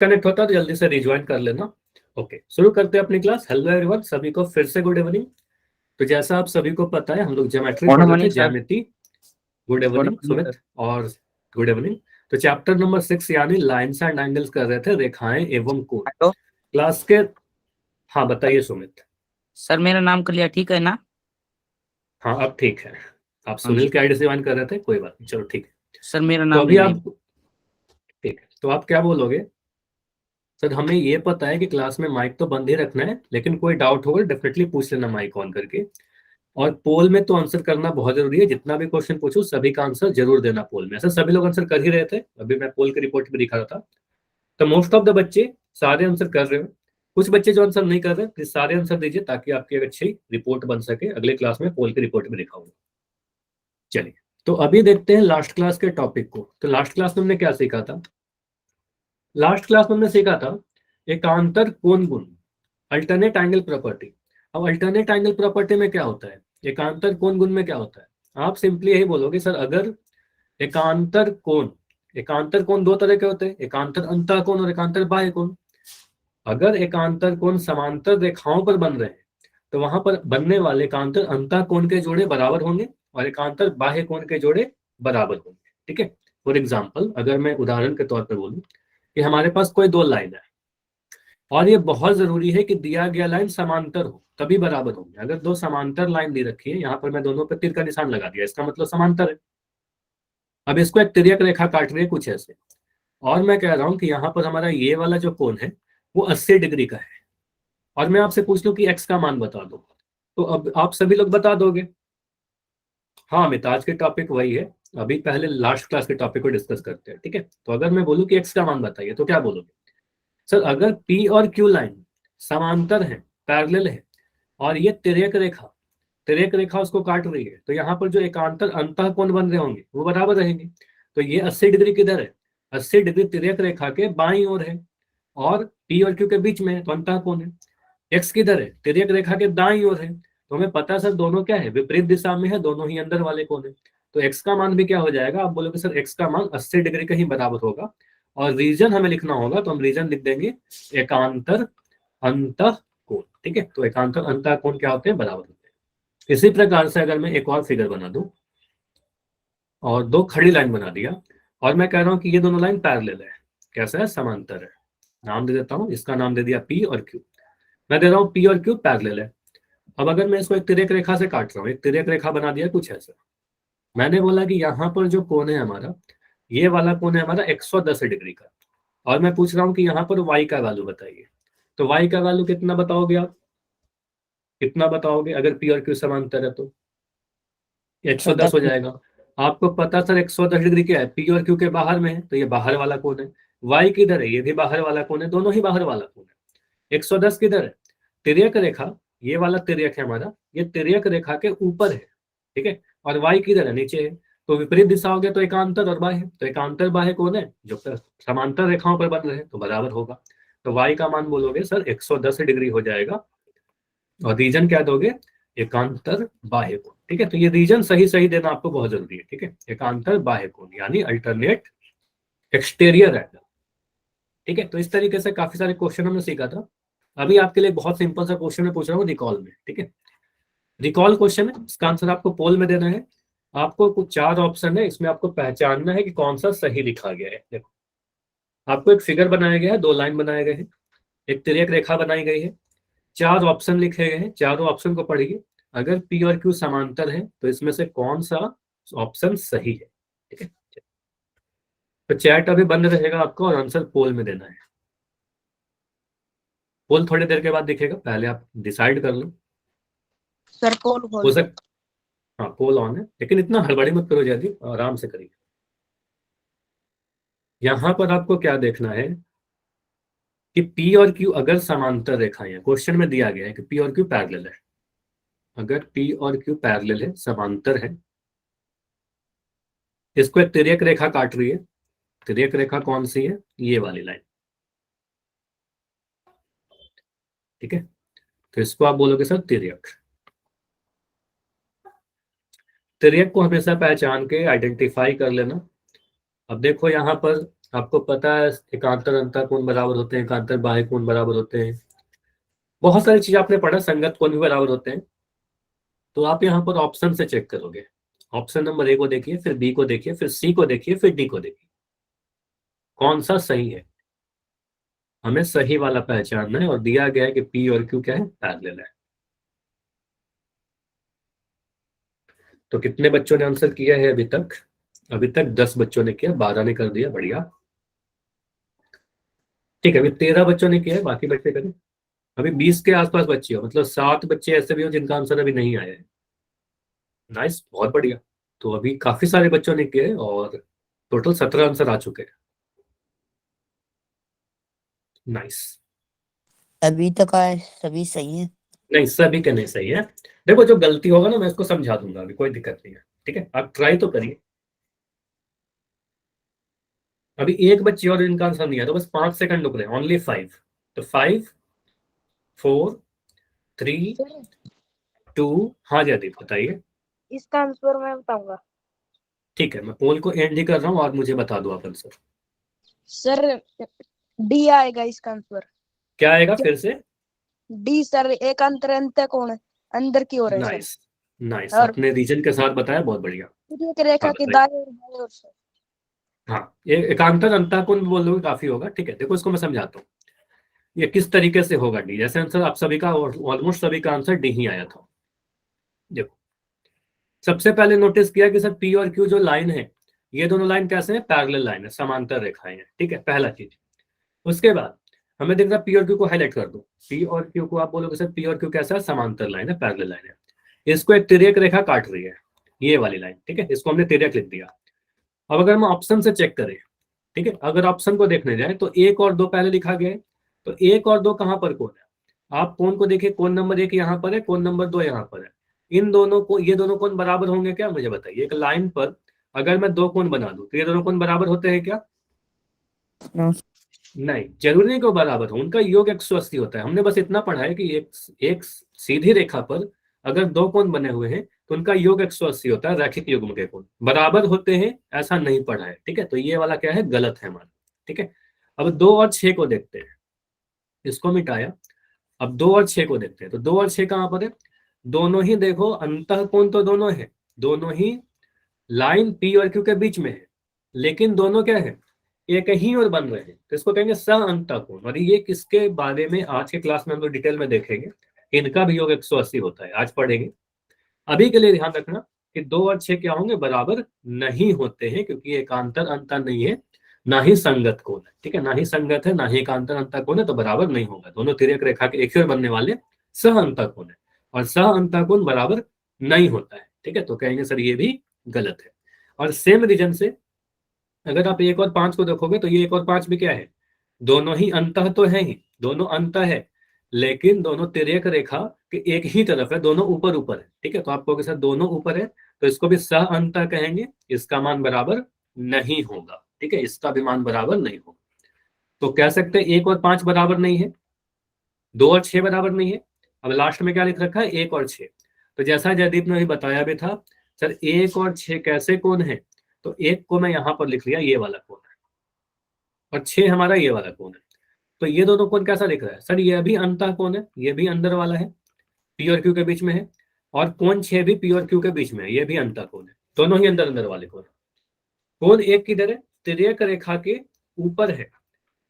Disconnect होता है तो जल्दी से रिज्वाइन कर लेना। ओके, शुरू करते हैं अपनी क्लास। हेलो एवरीवन, सभी को फिर से गुड इवनिंग। तो जैसा आप सभी को पता है, हम लोग ज्योमेट्री पढ़ रहे थे, ज्यामिति। गुड इवनिंग सुमित और गुड इवनिंग। तो चैप्टर नंबर 6 यानी लाइन्स एंड एंगल्स कर रहे थे, रेखाएं एवं कोण क्लास के। हाँ बताइए सुमित। सर मेरा नाम क्लियर ठीक है ना? हाँ अब ठीक है। आप सुनील के आईडी से ज्वाइन कर रहे थे, कोई बात नहीं, चलो ठीक है। सर मेरा तो नाम अभी नहीं। आप ठीक है, तो आप क्या बोलोगे? सर हमें ये पता है कि क्लास में माइक तो बंद ही रखना है, लेकिन कोई डाउट होगा डेफिनेटली पूछ लेना माइक ऑन करके। और पोल में तो आंसर करना बहुत जरूरी है, जितना भी क्वेश्चन पूछूं सभी का आंसर जरूर देना पोल में। ऐसा सभी लोग आंसर कर ही रहे थे, अभी मैं पोल की रिपोर्ट भी दिखा रहा था। तो मोस्ट ऑफ द बच्चे सारे आंसर कर रहे हो। कुछ बच्चे जो आंसर नहीं कर रहे, प्लीज सारे आंसर दीजिए ताकि आपकी एक अच्छी रिपोर्ट बन सके। अगले क्लास में पोल की रिपोर्ट भी दिखाऊंगा। चलिए, तो अभी देखते हैं लास्ट क्लास के टॉपिक को। तो लास्ट क्लास में हमने क्या सीखा था? लास्ट क्लास में हमने सीखा था एकांतर कोण गुण, अल्टरनेट एंगल प्रॉपर्टी। अब अल्टरनेट एंगल प्रॉपर्टी में क्या होता है, एकांतर कोण गुण में क्या होता है? आप सिंपली यही बोलोगे सर, अगर एकांतर कोण दो तरह के होते हैं, एकांतर अंतः कोण और एकांतर बाह्य कोण। अगर एकांतर कोण समांतर रेखाओं पर बन रहे हैं तो वहां पर बनने वाले एकांतर अंतः कोण के जोड़े बराबर होंगे और एकांतर बाह्य कोण के जोड़े बराबर होंगे। ठीक है, फॉर एग्जाम्पल अगर मैं उदाहरण के तौर पर बोलूं कि हमारे पास कोई दो लाइन है और ये बहुत जरूरी है कि दिया गया लाइन समांतर हो तभी बराबर होंगे। अगर दो समांतर लाइन दी रखी है, यहाँ पर मैं दोनों पर तीर का निशान लगा दिया, इसका मतलब समांतर है। अब इसको एक तिर्यक रेखा काट रही है कुछ ऐसे, और मैं कह रहा हूं कि यहाँ पर हमारा ये वाला जो कोण है वो 80 डिग्री का है, और मैं आपसे पूछ लूं कि एक्स का मान बता दो, तो अब आप सभी लोग बता दोगे। हाँ अमित, आज के टॉपिक वही है। अभी पहले लास्ट क्लास के टॉपिक को डिस्कस करते हैं, ठीक है? तो अगर मैं बोलूं कि एक्स का मान बताइए तो क्या बोलोगे? सर अगर पी और क्यू लाइन समांतर है, पैरेलल है, और ये तिर्यक रेखा उसको काट रही है, तो यहाँ पर जो एकांतर अंतः कोण बन रहे होंगे वो बराबर रहेंगे। तो ये 80 डिग्री किधर है? 80 डिग्री तिर्यक रेखा के बाईं ओर है, और पी और क्यू के बीच में है, तो अंतः कोण है। एक्स किधर है? तिर्यक रेखा के दाईं ओर है। तो हमें पता है सर दोनों क्या है, विपरीत दिशा में है, दोनों ही अंदर वाले कोण है। तो एक्स का मान भी क्या हो जाएगा? आप बोलोगे सर एक्स का मान 80 डिग्री का ही बराबर होगा, और रीजन हमें लिखना होगा, तो हम रीजन लिख देंगे एकांतर अंतः कोण। ठीक है, तो एकांतर अंतः कोण क्या होते हैं? बराबर होते हैं। इसी प्रकार से अगर मैं एक और फिगर बना दूं और दो खड़ी लाइन बना दिया, और मैं कह रहा हूं कि ये दोनों लाइन पैरेलल है, कैसा है? समांतर है। नाम दे देता हूं, इसका नाम दे दिया पी और क्यू। मैं दे रहा हूं पी और क्यू पैरेलल है। अब अगर मैं इसको एक तिर्यक रेखा से काट रहा हूँ, एक तिर्यक रेखा बना दिया कुछ ऐसा, मैंने बोला कि यहाँ पर जो कोण है हमारा, ये वाला कोण है हमारा 110 डिग्री का, और मैं पूछ रहा हूँ कि यहाँ पर y का वैल्यू बताइए। तो y का वैल्यू कितना बताओगे आप? कितना बताओगे अगर p और q समांतर है तो? 110 हो जाएगा। आपको पता सर 110 डिग्री क्या है? p और q के बाहर में है, तो ये बाहर वाला कोण है। y किधर है? ये भी बाहर वाला कोण है, दोनों ही बाहर वाला कोण है। 110 किधर है? तिर्यक रेखा, ये वाला तिर्यक है हमारा, ये तिर्यक रेखा के ऊपर है, ठीक है, और y किधर है? नीचे है। तो विपरीत दिशा हो गया, तो एकांतर और बाह्य, तो एकांतर बाह्य कौन है? जो समांतर रेखाओं पर बन रहे हैं, तो बराबर होगा। तो y का मान बोलोगे सर 110 डिग्री हो जाएगा, और रीजन क्या दोगे? एकांतर बाह्य कोण। ठीक है, तो ये रीजन सही सही देना आपको बहुत जरूरी है। ठीक है, एकांतर बाह्य कोण यानी अल्टरनेट एक्सटीरियर एंगल। ठीक है, तो इस तरीके से काफी सारे क्वेश्चन हमने सीखा था। अभी आपके लिए बहुत सिंपल सा क्वेश्चन मैं पूछ रहा हूँ रिकॉल में। ठीक है, रिकॉल क्वेश्चन है, इसका आंसर आपको पोल में देना है। आपको कुछ 4 ऑप्शन है, इसमें आपको पहचानना है कि कौन सा सही लिखा गया है। देखो, आपको एक फिगर बनाया गया है, 2 लाइन बनाए गए हैं, एक तिर्यक रेखा बनाई गई है, 4 ऑप्शन लिखे गए हैं। चारों ऑप्शन को पढ़िए। अगर पी और क्यू समांतर है तो इसमें से कौन सा ऑप्शन सही है? ठीक है, तो चैट अभी बंद रहेगा आपको, और आंसर पोल में देना है। पोल थोड़ी देर के बाद दिखेगा, पहले आप डिसाइड कर लो। सर पोल हो सक हाँ पोल ऑन है, लेकिन इतना हड़बड़ी मत करो जल्दी, आराम से करिए। यहां पर आपको क्या देखना है कि P और Q अगर समांतर रेखाएं हैं, क्वेश्चन में दिया गया है कि P और Q पैरेलल है। अगर P और Q पैरेलल है, समांतर है, इसको एक तिर्यक रेखा काट रही है। तिर्यक रेखा कौन सी है? ये वाली लाइन। ठीक है, तो इसको आप बोलोगे सर तिर्यक। तिर्यक को हमेशा पहचान के आइडेंटिफाई कर लेना। अब देखो यहाँ पर आपको पता है एकांतर अंतः कोण बराबर होते हैं, एकांतर बाह्य कोण बराबर होते हैं, बहुत सारी चीज आपने पढ़ा, संगत कोण भी बराबर होते हैं। तो आप यहाँ पर ऑप्शन से चेक करोगे, ऑप्शन नंबर ए को देखिए, फिर बी को देखिए, फिर सी को देखिए, फिर डी को देखिए, कौन सा सही है। हमें सही वाला पहचानना है, और दिया गया है कि पी और क्यू क्या है, पैरेलल है। तो कितने बच्चों ने आंसर किया है अभी तक? अभी तक 10 बच्चों ने किया, 12 ने कर दिया, बढ़िया। ठीक है, अभी 13 बच्चों ने किया है, बाकी बच्चे करें। अभी 20 के आसपास बच्चे हो, मतलब 7 बच्चे ऐसे भी हो जिनका आंसर अभी नहीं आया है। नाइस, बहुत बढ़िया। तो अभी काफी सारे बच्चों ने किए और टोटल 17 आंसर आ चुके हैं। नाइस। अभी तक आए सभी सही है। नहीं, सभी के नहीं सही है। देखो, जो गलती होगा ना मैं उसको समझा दूंगा, अभी कोई दिक्कत नहीं है। ठीक है, आप ट्राई तो करिए। अभी एक बच्चे और इनका आंसर नहीं है, तो बस 5 सेकंड रुक रहे हैं, ओनली 5। तो 5 4 3 सर 2। हाँ जयदीप बताइए। इसका आंसर मैं बताऊंगा। ठीक है, मैं पोल को एंड ही कर रहा हूँ और मुझे बता दो आप आंसर। सर डी आएगा इसका आंसर। क्या आएगा फिर से? डी सर, एक अंतर अंत कौन है, अंदर की ओर है सर। नाइस, नाइस, और आपने रीजन के साथ बताया, बहुत बढ़िया। एक रेखा हाँ के बताइए। दाएं और बाएं ओर से। हाँ, एकांतर अंतःकोण बोलोगे काफी होगा। ठीक है, देखो इसको मैं समझाता हूँ ये किस तरीके से होगा। डी जैसे आंसर आप सभी का, ऑलमोस्ट सभी का आंसर डी ही आया था। देखो, सबसे पहले नोटिस किया कि सर पी और क्यू जो लाइन है, ये दोनों लाइन कैसे हैं, पैरेलल लाइन है, समांतर रेखाएं हैं। ठीक है, पहला चीज। उसके बाद हमें दिख रहा है पी और क्यू को हाईलाइट कर दो। पी और क्यू को आप बोलोगे सर पी और क्यू कैसा है, समांतर लाइन है, पैरेलल लाइन है। इसको एक तिर्यक रेखा काट रही है, ये वाली लाइन। ठीक है, इसको हमने तिर्यक लिख दिया। अब अगर हम ऑप्शन से चेक करें, ठीक है, अगर ऑप्शन को देखने जाए तो 1 और 2 पहले लिखा गया है। तो 1 और 2 कहां पर कौन है? आप कौन को देखिए, कौन नंबर 1 यहाँ पर है, कौन नंबर 2 यहाँ पर है। इन दोनों को, ये दोनों कौन बराबर होंगे क्या, मुझे बताइए। एक लाइन पर अगर मैं 2 कौन बना दूं तो ये दोनों कौन बराबर होते हैं क्या? नहीं, जरूरी नहीं कि वो बराबर हो, उनका योग 180 होता है। हमने बस इतना पढ़ा है कि एक सीधी रेखा पर अगर 2 कोण बने हुए हैं तो उनका योग 180 होता है, रैखिक युग्म के कोण बराबर होते हैं, ऐसा नहीं पढ़ा है। ठीक है, तो ये वाला क्या है, गलत है हमारा। ठीक है, अब 2 और 6 को देखते हैं, इसको मिटाया। अब 2 और 6 को देखते हैं, तो 2 और 6 कहां पर है? दोनों ही देखो अंतः कोण तो दोनों है, दोनों ही लाइन पी और क्यू के बीच में है, लेकिन दोनों क्या है, एक ही और बन रहे हैं, तो इसको कहेंगे सहअंतःकोण। और ये किसके बारे में आज के क्लास में हम लोग डिटेल में देखेंगे। इनका भी योग 180 होता है, आज पढ़ेंगे। अभी के लिए ध्यान रखना कि 2 और 6 क्या होंगे, बराबर नहीं होते हैं, क्योंकि एकांतर अंतर नहीं है, ना ही संगत कोण है। ठीक है, ना ही संगत है, ना ही एकांतर अंतर कोण है, तो बराबर नहीं होगा। दोनों तिर्यक रेखा के एक ही ओर बनने वाले सहअंतःकोण है, और सहअंतःकोण बराबर नहीं होता है। ठीक है, तो कहेंगे सर ये भी गलत है। और सेम रीजन से अगर आप 1 और 5 को देखोगे तो ये 1 और 5 भी क्या है, दोनों ही अंतः तो है ही, दोनों अंतः है, लेकिन दोनों तिर्यक रेखा के एक ही तरफ है, दोनों ऊपर ऊपर है। ठीक है, तो आप कहोगे सर दोनों ऊपर है, तो इसको भी सह अंतः कहेंगे, इसका मान बराबर नहीं होगा। ठीक है, इसका भी मान बराबर नहीं होगा। तो कह सकते हैं 1 और 5 बराबर नहीं है, 2 और 6 बराबर नहीं है। अब लास्ट में क्या लिख रखा है, 1 और 6। तो जैसा जयदीप ने अभी बताया भी था, सर 1 और 6 कैसे कोण है, तो 1 को मैं यहां पर लिख लिया, ये वाला कोण है, और 6 हमारा ये वाला कोण है। तो ये दोनों कोण कैसा दिख रहा है सर, ये भी अंतः कोण है, ये भी अंदर वाला है, पी और क्यू के बीच में है, और कोण 6 भी पी और क्यू के बीच में है, ये भी अंतः कोण है, दोनों ही अंदर अंदर वाले कोण। कोण 1 किधर है, तिर्यक रेखा के ऊपर है,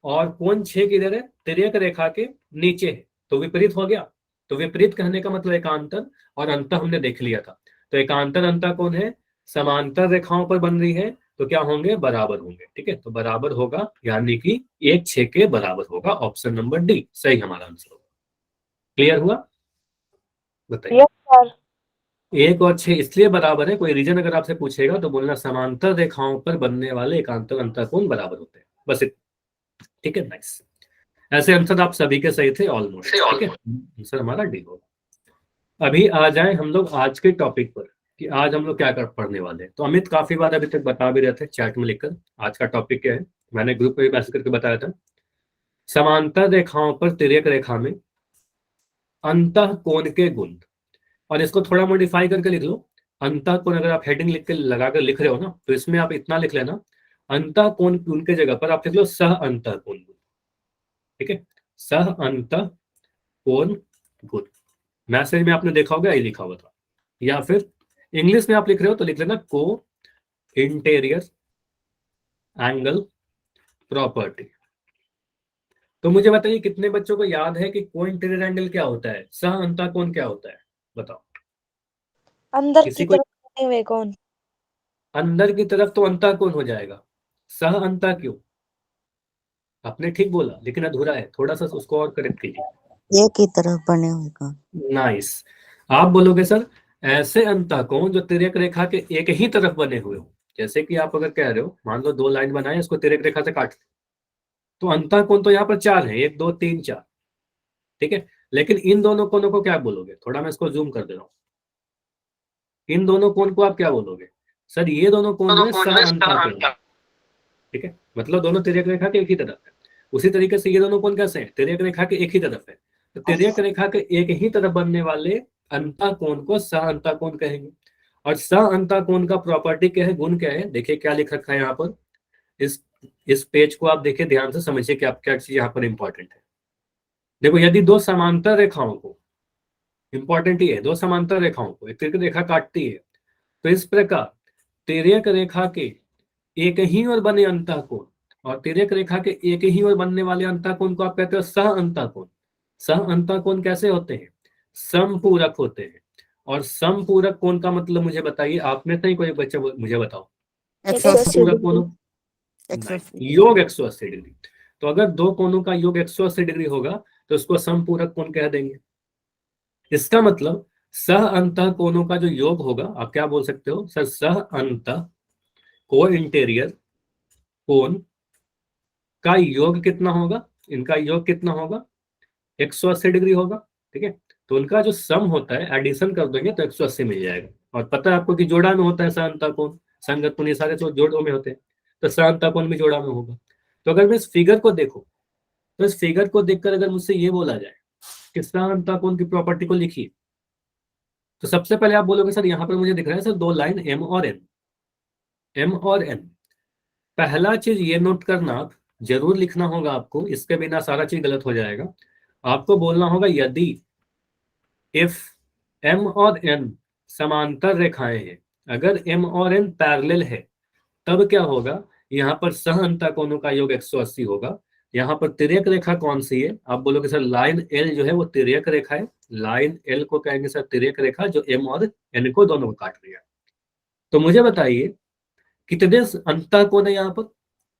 और कोण 6 किधर है, तिर्यक रेखा के नीचे है, तो विपरीत हो गया। तो विपरीत कहने का मतलब एकांतर और अंतर हमने देख लिया था। तो एकांतर अंतर कौन है, समांतर रेखाओं पर बन रही है, तो क्या होंगे, बराबर होंगे। ठीक है, तो बराबर होगा, यानी कि 1 6 के बराबर होगा। ऑप्शन नंबर डी सही हमारा आंसर होगा। क्लियर हुआ? बताइए। 1 और 6 इसलिए बराबर है, कोई रीजन अगर आपसे पूछेगा तो बोलना समांतर रेखाओं पर बनने वाले एकांतर अंतर कोण बराबर होते हैं, बस ठीक है, नाइस। ऐसे आंसर आप सभी के सही थे ऑलमोस्ट। ठीक है, आंसर हमारा डी होगा। अभी आ जाए हम लोग आज के टॉपिक पर कि आज हम लोग क्या कर पढ़ने वाले हैं। तो अमित काफी बार अभी तक बता भी रहे थे चैट में लिखकर, आज का टॉपिक क्या है, मैंने ग्रुप पे भी मैसेज करके बताया था। समांतर रेखाओं पर तिर्यक रेखा में अंतः कोण के गुण। और इसको थोड़ा मॉडिफाई करके लिख लो। अंतः कोण अगर आप हेडिंग लिख के लगाकर लिख रहे हो ना, तो इसमें आप इतना लिख लेना, अंतःकोण उनके जगह पर आप लिख लो सह अंतःकोण गुण, ठीक है, सह अंतःकोण गुण। मैसेज में आपने देखा होगा यही लिखा हुआ था, या फिर इंग्लिश में आप लिख रहे हो तो लिख लेना को इंटीरियर एंगल प्रॉपर्टी। तो मुझे बताइए कितने बच्चों को याद है कि को इंटीरियर एंगल क्या होता है, सह अंतःकोण क्या होता है, बताओ। अंदर किसी की को तरफ बने हुए कौन? अंदर की तरफ तो अंतःकोण हो जाएगा, सह अंतः क्यों? आपने ठीक बोला लेकिन अधूरा है, थोड़ा सा उसको और करेक्ट कीजिए। एक ही तरफ बने हुए कौन? नाइस। आप बोलोगे सर ऐसे अंतःकोण जो तिर्यक रेखा के एक ही तरफ बने हुए हो, जैसे कि आप अगर कह रहे हो मान लो 2 लाइन बनाए इसको तिर्यक रेखा से काट, तो अंतःकोण तो यहाँ पर 4 है, 1 2 3 4, ठीक है। लेकिन इन दोनों कोणों को क्या बोलोगे, थोड़ा मैं इसको जूम कर दे रहा हूँ, इन दोनों कोण को आप क्या बोलोगे? सर ये दोनों कोण जो है सह अंतःकोण, ठीक है, मतलब दोनों तिर्यक रेखा के एक ही तरफ है। उसी तरीके से ये दोनों कोण कैसे हैं, तिर्यक रेखा के एक ही तरफ है, तो तिर्यक रेखा के एक ही तरफ बनने वाले अंतःकोण को सह अंतःकोण कहेंगे। और सह अंतःकोण का प्रॉपर्टी क्या है, गुण क्या है, देखिए क्या लिख रखा है यहाँ पर। इस पेज को आप देखिए ध्यान से, समझिए कि आप क्या चीज यहाँ पर इंपॉर्टेंट है। देखो यदि दो समांतर रेखाओं को, इंपॉर्टेंट ही है, दो समांतर रेखाओं को एक तिर्यक रेखा काटती है, तो इस प्रकार तिर्यक रेखा के एक ही ओर बने अंतःकोण और तिर्यक रेखा के एक ही ओर बनने वाले अंतःकोण को आप कहते हो सह अंतःकोण। सह अंतःकोण कैसे होते हैं, समपूरक होते हैं। और समपूरक कोण का मतलब मुझे बताइए, आप में से ही कोई बच्चा मुझे बताओ। 180 समपूरक कोणों, 180 योग 180 डिग्री। तो अगर दो कोणों का योग 180 डिग्री होगा तो उसको समपूरक कोण कह देंगे। इसका मतलब सह अंतः कोणों का जो योग होगा, आप क्या बोल सकते हो सर, सह अंतः को इंटीरियर कोण का योग कितना होगा, इनका योग कितना होगा, 180 डिग्री होगा, ठीक है। तो उनका जो सम होता है एडिशन कर देंगे तो 180 मिल जाएगा। और पता है आपको कि जोड़ा में होता है सह अंतः कोण, संगत कोण, ये सारे तो जोड़ों में होते हैं, तो सह अंतः कोण भी जोड़ा में होगा। तो अगर मैं इस फिगर को देखूं, तो इस फिगर को देखकर अगर मुझसे ये बोला जाए कि सह अंतः कोण की प्रॉपर्टी को लिखिए, तो सबसे पहले आप बोलोगे सर यहाँ पर मुझे दिख रहा है सर 2 लाइन एम और एन, एम और एन। पहला चीज ये नोट करना, आप जरूर लिखना होगा आपको, इसके बिना सारा चीज गलत हो जाएगा। आपको बोलना होगा यदि इफ एम और एन समांतर रेखाएं हैं, अगर एम और एन पैरेलल है, तब क्या होगा, यहाँ पर सह अंतःकोणों का योग 180 होगा। यहाँ पर तिर्यक रेखा कौन सी है, आप बोलोगे सर लाइन एल जो है वो तिर्यक रेखा है, लाइन एल को कहेंगे सर तिर्यक रेखा जो एम और एन को दोनों को काट रही है। तो मुझे बताइए कितने अंतःकोण है, यहाँ पर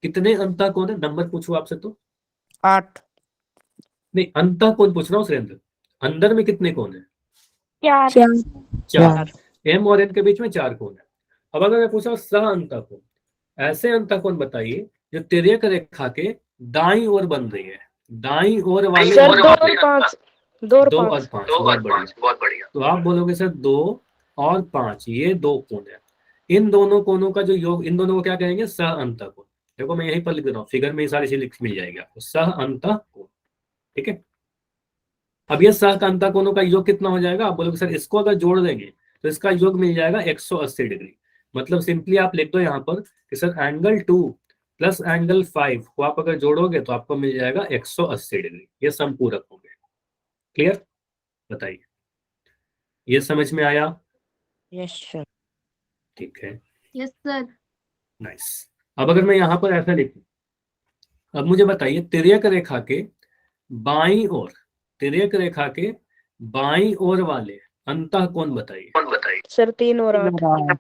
कितने अंतःकोण है, नंबर पूछूं आपसे तो? 8 नहीं, अंतःकोण पूछ रहा हूँ सुरेंद्र, अंदर में कितने कोण है? 4 4। एम और एन के बीच में 4 कोण है। अब अगर मैं पूछा सह अंतःकोण, ऐसे अंतःकोण बताइए जो तिर्यक रेखा के दाईं ओर बन रही है, दाईं ओर वाले सर 2 और 5, 2 और 2 और 5। 5, बहुत बढ़िया। तो आप बोलोगे सर 2 और 5 ये 2 कोण है, इन दोनों कोणों का जो योग, इन दोनों को क्या कहेंगे, सह अंतःकोण। देखो मैं यहीं पर लिख दे रहा हूँ, फिगर में ये सारी चीज मिल जाएगी आपको, सह अंतःकोण, ठीक है। अब ये सह अंतःकोणों का योग कितना हो जाएगा, आप बोलोगे सर इसको अगर जोड़ देंगे तो इसका योग मिल जाएगा 180 डिग्री। मतलब सिंपली आप लिख दो यहाँ पर कि सर एंगल 2 प्लस एंगल 5 को आप अगर जोड़ोगे तो आपको मिल जाएगा 180 डिग्री, ये समपूरक हो गए। क्लियर, बताइए ये समझ में आया? Yes sir. ठीक है, यस सर। नाइस। अब अगर मैं यहाँ पर ऐसा लिखूं, अब मुझे बताइए तिर्यक रेखा के बाईं ओर, तिर्यक रेखा के बाईं ओर वाले अंतःकोण बताइए। सर 3 और 8।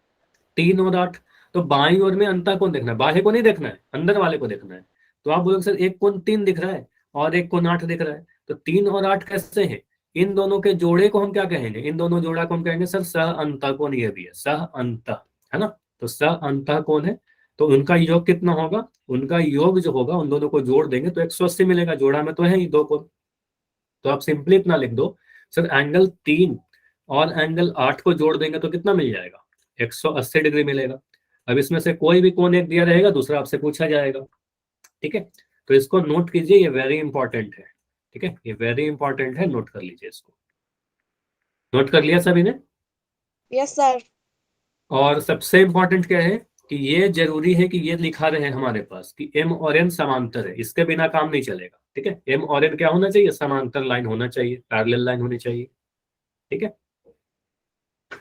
3 और 8, तो बाईं ओर में अंतःकोण देखना है, बाह्य को नहीं देखना है, अंदर वाले को देखना है। तो आप बोलोगे सर एक कोण 3 दिख रहा है और एक कोण 8 दिख रहा है, तो 3 और 8 कैसे हैं, इन दोनों के जोड़े को हम क्या कहेंगे, इन दोनों जोड़ा को हम कहेंगे सर सह अंतःकोण, ये भी है सह अंत, है ना। तो सह अंतःकोण है, तो उनका योग कितना होगा, उनका योग जो होगा उन दोनों को जोड़ देंगे तो 180 मिलेगा, जोड़ा में तो है ही 2 कोण। तो आप सिंपली इतना लिख दो सर एंगल 3 और एंगल 8 को जोड़ देंगे तो कितना मिल जाएगा, 180 डिग्री मिलेगा। अब इसमें से कोई भी कोण एक दिया रहेगा, दूसरा आपसे पूछा जाएगा, ठीक है। तो इसको नोट कीजिए, ये वेरी इंपॉर्टेंट है, ठीक है, ये वेरी इंपॉर्टेंट है, नोट कर लीजिए इसको। नोट कर लिया सभी ने? Yes sir. और सबसे इंपॉर्टेंट क्या है कि ये जरूरी है कि ये लिखा रहे हमारे पास कि m और n समांतर है, इसके बिना काम नहीं चलेगा। ठीक है, m और n क्या होना चाहिए, समांतर लाइन होना चाहिए, पैरेलल लाइन होनी चाहिए। ठीक है,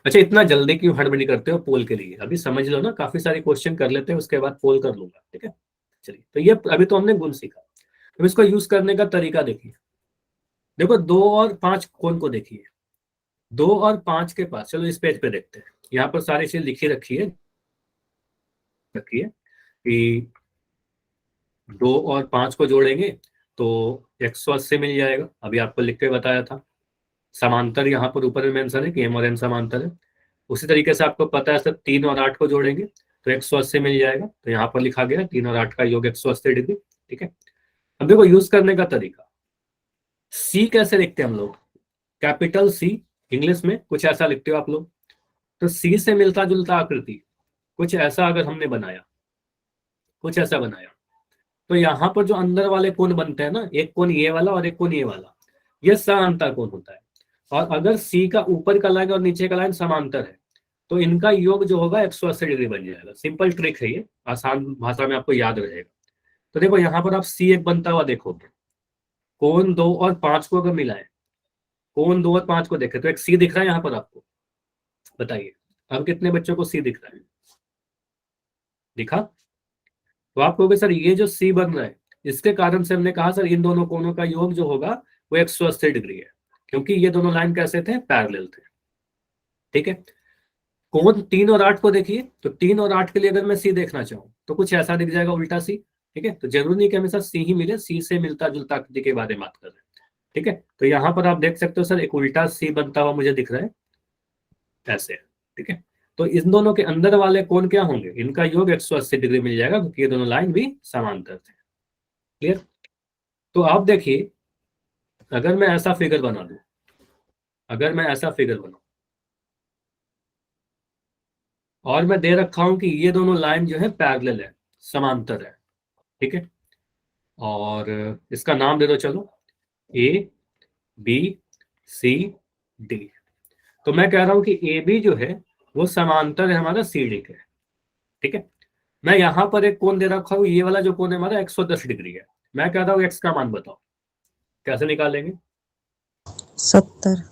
अच्छा इतना जल्दी क्यों हड़बड़ी करते हो पोल के लिए, अभी समझ लो ना, काफी सारे क्वेश्चन कर लेते हैं उसके बाद पोल कर लूंगा। ठीक है, चलिए तो ये अभी तो हमने गुण सीखा, अब इसको यूज करने का तरीका देखिए। देखो 2 और 5 कोण को देखिए, 2 और 5 के पास, चलो इस पेज पे देखते हैं, यहाँ पर सारी चीज लिखी रखी है कि 2 और 5 को जोड़ेंगे तो 180 मिल जाएगा, अभी आपको लिख के बताया था। समांतर यहाँ पर ऊपर में मेंशन है कि m और n समांतर है। उसी तरीके से आपको पता है सर 3 और 8 को जोड़ेंगे तो 180 मिल जाएगा, तो यहाँ पर लिखा गया 3 और 8 का योग 180 डिग्री। ठीक है, अब देखो यूज करने का तरीका, सी कैसे लिखते हैं हम लोग, कैपिटल सी, इंग्लिश में कुछ ऐसा लिखते हो आप लोग, तो सी से मिलता जुलता आकृति कुछ ऐसा अगर हमने बनाया, कुछ ऐसा बनाया, तो यहाँ पर जो अंदर वाले कोण बनते हैं ना, एक कोण ये वाला और एक कोण ये वाला, ये समांतर कोण होता है। और अगर सी का ऊपर का लाइन और नीचे का लाइन समांतर है तो इनका योग जो होगा 180 डिग्री बन जाएगा। सिंपल ट्रिक है ये, आसान भाषा में आपको याद रहेगा। तो देखो यहाँ पर आप सी एक बनता हुआ देखोगे, कोण 2 और 5 को अगर मिलाए, कोण 2 और 5 को देखे तो एक सी दिख रहा है यहाँ पर आपको, बताइए अब कितने बच्चों को सी दिख रहा है, दिखा? तो आप कहोगे सर ये जो सी बन रहा है इसके कारण से हमने कहा सर इन दोनों कोणों का योग जो होगा वो 180 डिग्री है, क्योंकि ये दोनों लाइन कैसे थे, पैरेलल थे। ठीक है, कोण 3 और 8 को देखिए, तो 3 और 8 के लिए अगर मैं सी देखना चाहूँ तो कुछ ऐसा दिख जाएगा, उल्टा सी। ठीक है, तो जरूरी नहीं कि हमेशा सी ही मिले, सी से मिलता जुलता आकृति के बारे में बात कर रहे हैं। ठीक है, तो यहाँ पर आप देख सकते हो सर एक उल्टा सी बनता हुआ मुझे दिख रहा है ऐसे। ठीक है, तो इन दोनों के अंदर वाले कोण क्या होंगे, इनका योग 180 डिग्री मिल जाएगा, क्योंकि ये दोनों लाइन भी समांतर थे। क्लियर? तो आप देखिए अगर मैं ऐसा फिगर बना दूं, अगर मैं ऐसा फिगर बनाऊं और मैं दे रखा हूं कि ये दोनों लाइन जो है पैरेलल है, समांतर है। ठीक है, और इसका नाम दे दो चलो ए बी सी डी, तो मैं कह रहा हूं कि ए बी जो है वो समांतर है हमारा सी डी के। ठीक है, मैं यहां पर एक कोण दे रखा हूं, ये वाला जो कोण है हमारा 110 डिग्री है, मैं कह रहा हूं एक्स का मान बताओ, कैसे निकालेंगे? 70।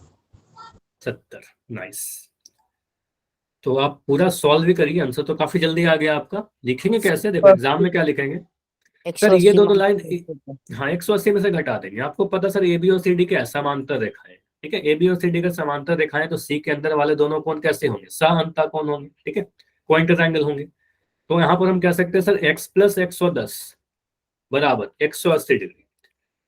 70। नाइस, तो आप पूरा सॉल्व भी करिए, आंसर तो काफी जल्दी आ गया आपका। लिखेंगे कैसे, देखो एग्जाम में क्या लिखेंगे सर, ये 180 दोनों लाइन, माइनस हाँ 180 में से घटा देंगे। आपको पता सर ए बी और सी डी के समांतर रेखाएं, ठीक है, ए बी और सी डी के समांतर रेखाएं, तो सी के अंदर वाले दोनों कोण कैसे होंगे, सह कोण होंगे। ठीक है, क्वाड्रेंट एंगल होंगे। तो यहाँ पर हम कह सकते हैं सर x प्लस 110 बराबर 180 डिग्री।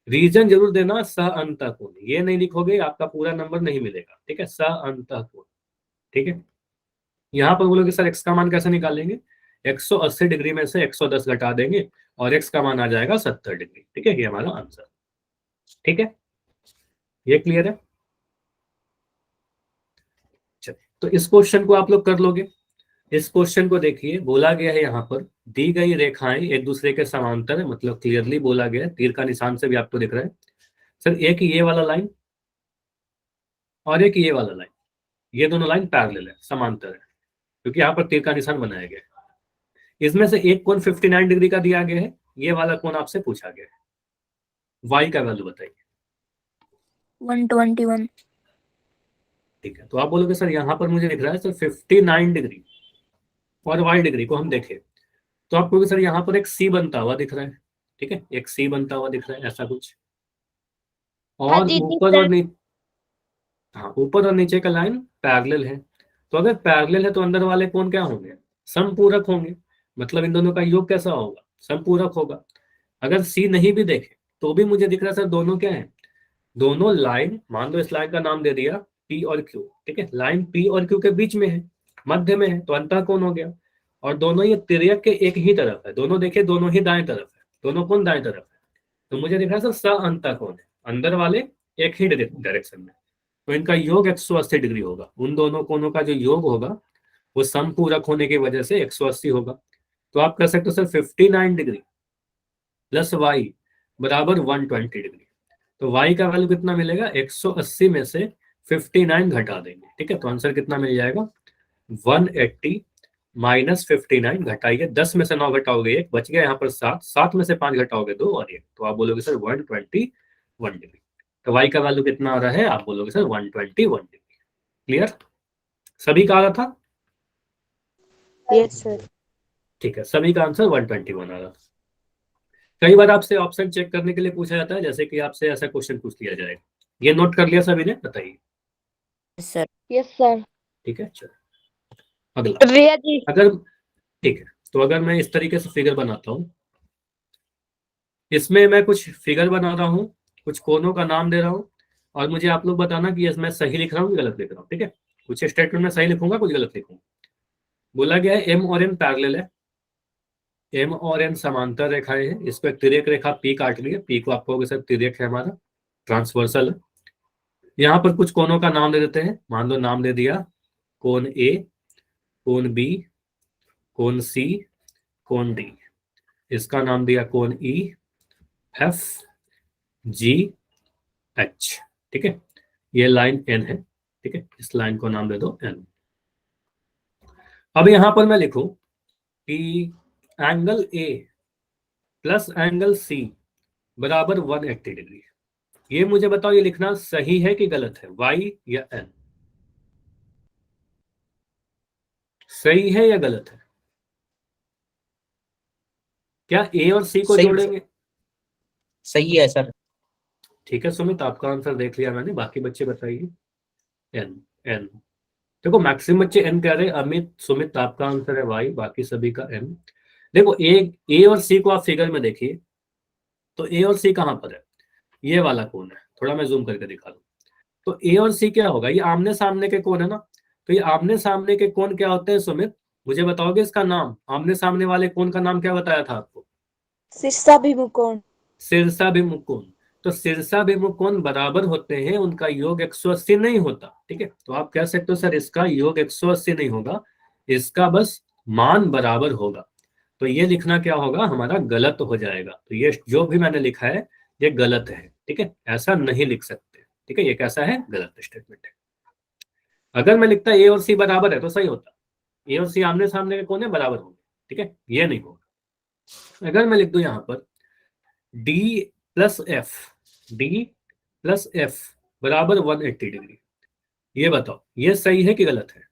रीजन जरूर देना, सह कोण, ये नहीं लिखोगे आपका पूरा नंबर नहीं मिलेगा। ठीक है, सह कोण। ठीक है, यहाँ पर बोलोगे सर x का मान कैसे निकालेंगे, 180 डिग्री में से 110 घटा देंगे और x का मान आ जाएगा 70 डिग्री। ठीक है, ये हमारा आंसर। ठीक है, ये क्लियर है? चलिए, तो इस क्वेश्चन को आप लोग कर लोगे। इस क्वेश्चन को देखिए, बोला गया है यहाँ पर दी गई रेखाएं एक दूसरे के समांतर है, मतलब क्लियरली बोला गया है, तीर का निशान से भी आपको दिख रहा है सर, एक ये वाला लाइन और एक ये वाला लाइन, ये दोनों लाइन पैरेलल है, समांतर है, क्योंकि यहाँ पर तीर का निशान बनाया गया है। इसमें से एक कोण 59 डिग्री का दिया गया है, ये वाला कोण आपसे पूछा गया है, y का वैल्यू बताइए। 121। ठीक है, तो आप बोलोगे सर यहाँ पर मुझे दिख रहा है सर 59 डिग्री, और y डिग्री को हम देखें तो आप कहोगे सर यहाँ पर एक सी बनता हुआ दिख रहा है। ठीक है, एक सी बनता हुआ दिख रहा है ऐसा कुछ, हाँ और जी, ऊपर और नीचे, हाँ ऊपर और नीचे का लाइन पैरेलल है। तो अगर पैरेलल है तो अंदर वाले कोण क्या होंगे, समपूरक होंगे, मतलब इन दोनों का योग कैसा होगा, समपूरक होगा। अगर सी नहीं भी देखे तो भी मुझे दिख रहा है सर दोनों क्या है, दोनों लाइन, मान लो इस लाइन का नाम दे दिया पी और क्यू। ठीक है, लाइन पी और क्यू के बीच में है, मध्य में है, तो अंतः कोण हो गया। और दोनों ये तिर्यक के एक ही तरफ है, दोनों देखे दोनों ही दाएं तरफ है, दोनों कोण दाएं तरफ है, तो मुझे दिख रहा है सर सअंतः कोण है, अंदर वाले एक ही डायरेक्शन में, तो इनका योग 180 डिग्री होगा। उन दोनों कोणों का जो योग होगा वो समपूरक होने की वजह से 180 होगा। तो आप कह सकते हो सर 59 डिग्री प्लस वाई बराबर 120 डिग्री। तो y का वैल्यू कितना मिलेगा, 180 में से 59 घटा देंगे। ठीक है, तो आंसर कितना मिल जाएगा, 180 -59 घटाइए 10 में से 9 घटाओगे 1 बच गया यहाँ पर 7, 7 में से 5 घटाओगे 2 और 1, तो आप बोलोगे सर 121 डिग्री। तो y का वैल्यू कितना आ रहा है, आप बोलोगे सर 121 डिग्री। क्लियर, सभी का आ रहा था? Yes sir. ठीक है, सभी का आंसर 121 आ रहा था। कई बार आपसे ऑप्शन चेक करने के लिए पूछा जाता है, जैसे कि आपसे ऐसा क्वेश्चन पूछ लिया जाएगा। ये नोट कर लिया सभी ने, बताइए। सर। Yes sir. ठीक है, चलो अगला। रिया जी। अगर ठीक है, तो अगर मैं इस तरीके से फिगर बनाता हूं, इसमें मैं कुछ फिगर बना रहा हूं, कुछ कोनों का नाम दे रहा हूं, और मुझे आप लोग बताना कि मैं सही लिख रहा हूँ कि गलत लिख रहा हूँ। ठीक है, कुछ स्टेटमेंट में सही लिखूंगा, कुछ गलत लिखूंगा। बोला गया है एम और एन पैरेलल है, एम और एन समांतर रेखाएं हैं, इसको एक तिर्यक रेखा पी काट रही है, पी को आप कहोगे सर तिर्यक है हमारा, ट्रांसवर्सल है। यहाँ पर कुछ कोनों का नाम दे देते हैं, मान लो नाम दे दिया कोण ए, कोण बी, कोण सी, कोण डी। इसका नाम दिया कोण ई, एफ, जी, एच। ठीक है, ये लाइन एन है। ठीक है, इस लाइन को नाम दे दो एन। अब यहां पर मैं लिखूं कि angle A plus angle C बराबर 180 डिग्री। ये मुझे बताओ, ये लिखना सही है कि गलत है, वाई या एन? सही है या गलत है? क्या ए और सी को सही जोड़ेंगे? सही है सर। ठीक है सुमित, आपका आंसर देख लिया मैंने, बाकी बच्चे बताइए। N, N. देखो मैक्सिमम बच्चे एन कह रहे हैं। अमित, सुमित आपका आंसर है वाई, बाकी सभी का एन। देखो ए और सी को आप फिगर में देखिए, तो ए और सी कहां पर है, ये वाला कोण है। थोड़ा मैं जूम करके दिखा दूं, तो ए और सी क्या होगा, ये आमने सामने के कोण है ना। तो ये आमने सामने के कोण क्या होते हैं सुमित, मुझे बताओगे इसका नाम? आमने सामने वाले कोण का नाम क्या बताया था आपको? शीर्षाभिमुख कोण। शीर्षाभिमुख कोण। तो शीर्षाभिमुख कोण बराबर होते हैं, उनका योग 180 नहीं होता। ठीक है, तो आप कह सकते हो सर इसका योग 180 नहीं होगा, इसका बस मान बराबर होगा। तो ये लिखना क्या होगा हमारा, गलत हो जाएगा। तो ये जो भी मैंने लिखा है ये गलत है। ठीक है, ऐसा नहीं लिख सकते। ठीक है, ये कैसा है, गलत स्टेटमेंट है। अगर मैं लिखता ए और सी बराबर है तो सही होता, ए और सी आमने सामने के कोण है, बराबर होंगे। ठीक है, ये नहीं होगा। अगर मैं लिख दूं यहां पर D plus F, D plus F बराबर 180 डिग्री, ये बताओ ये सही है कि गलत है?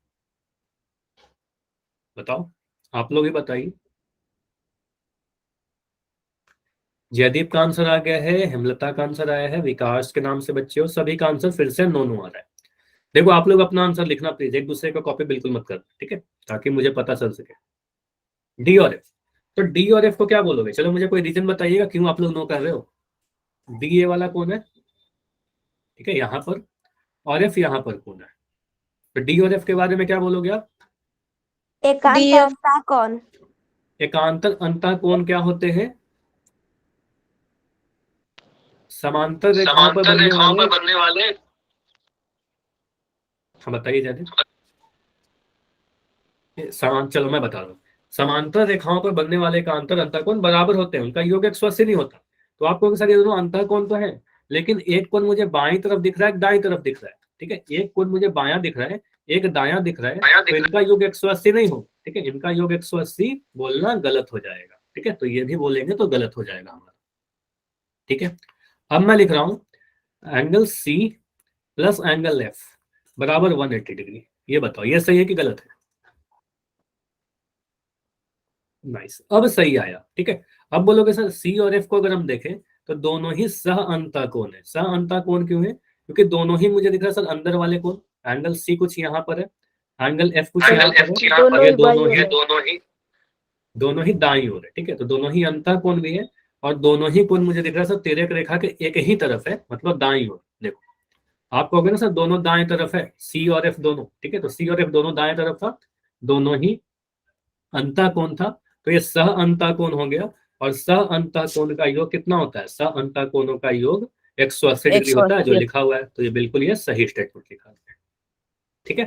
बताओ, आप लोग ही बताइए। जयदीप का आंसर आ गया है, हेमलता का आंसर आया है, विकास के नाम से बच्चे हो, सभी का आंसर फिर से नो नो आ रहा है। देखो आप लोग अपना आंसर लिखना प्लीज, एक दूसरे का कॉपी बिल्कुल मत कर, ठीक है, ताकि मुझे पता चल सके। डी और एफ, तो डी और एफ को क्या बोलोगे? चलो मुझे कोई रीजन बताइएगा क्यों आप लोग नो कर रहे हो। डी ये वाला कौन है, ठीक है, यहाँ पर, और एफ यहाँ पर कौन है? तो डी और एफ के बारे में क्या बोलोगे आप? एकांतर अंतः कोण। एकांतर अंतः कोण क्या होते हैं? समांतर रेखाओं पर बनने वाले। हाँ बताइए जयदीप। चलो मैं बता रहा हूँ, समांतर रेखाओं पर बनने वाले का अंतर अंतःकोण बराबर होते हैं, उनका योग 180 नहीं होता। तो आपको सर ये दोनों अंतःकोण तो है, लेकिन एक कोण मुझे बाईं तरफ दिख रहा है, एक दाईं तरफ दिख रहा है। ठीक है, एक कोण मुझे बायां दिख रहा है, एक दायां दिख रहा है, तो इनका योग 180 नहीं हो। ठीक है, इनका योग 180 बोलना गलत हो जाएगा। ठीक है, तो ये भी बोलेंगे तो गलत हो जाएगा हमारा। ठीक है, अब मैं लिख रहा हूं angle C plus angle F बराबर 180 डिग्री। ये बताओ ये सही है कि गलत है? नाइस, अब सही आया। ठीक है, अब बोलोगे सर सी और एफ को अगर हम देखें तो दोनों ही सह अंतःकोण है। सह अंतःकोण क्यों है? क्योंकि दोनों ही मुझे दिख रहा है सर अंदर वाले कोण। एंगल सी कुछ यहाँ पर है, एंगल एफ कुछ यहाँ पर है, और ये दोनों ही दाईं ओर है। ठीक है, तो दोनों ही अंतःकोण भी है, और दोनों ही कोण मुझे दिख रहा है सर तिर्यक रेखा के एक ही तरफ है, मतलब दाईं ओर। देखो आप कहोगे ना सर दोनों दाएं तरफ है, सी और एफ दोनों। ठीक है, तो सी और एफ दोनों दाएं तरफ था, दोनों ही अंतःकोण था, तो ये सह अंतःकोण हो गया। और सह अंतःकोण का योग कितना होता है? सह अंतःकोणों का योग 180 डिग्री होता है, जो लिखा हुआ है। तो ये बिल्कुल ये सही स्टेटमेंट लिखा है। ठीक है,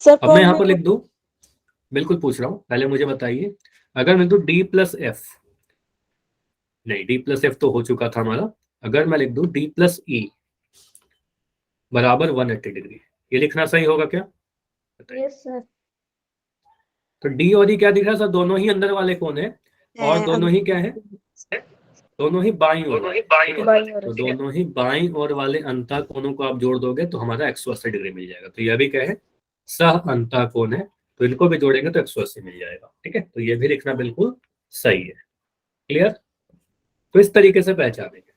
अब मैं यहाँ पर लिख दूं, बिल्कुल पूछ रहा हूं, पहले मुझे बताइए, अगर मैं दूं डी प्लस एफ, नहीं डी प्लस एफ तो हो चुका था हमारा, अगर मैं लिख दूं डी प्लस ई बराबर 180 डिग्री, ये लिखना सही होगा क्या? बताइए। Yes sir. तो डी और ई क्या दिख रहा है सर? दोनों ही अंदर वाले कोण है और दोनों ही क्या है? दोनों ही बाईं ओर वाले, ठीक है? बाईं ओर, तो दोनों ही बाईं ओर वाले अंतः कोणों को आप जोड़ दोगे तो हमारा 180 डिग्री मिल जाएगा। तो यह भी क्या है? सह अंतः कोण है, तो इनको भी जोड़ेंगे तो 180 मिल जाएगा। ठीक है, तो ये भी लिखना बिल्कुल सही है। क्लियर? तो इस तरीके से पहचानेंगे।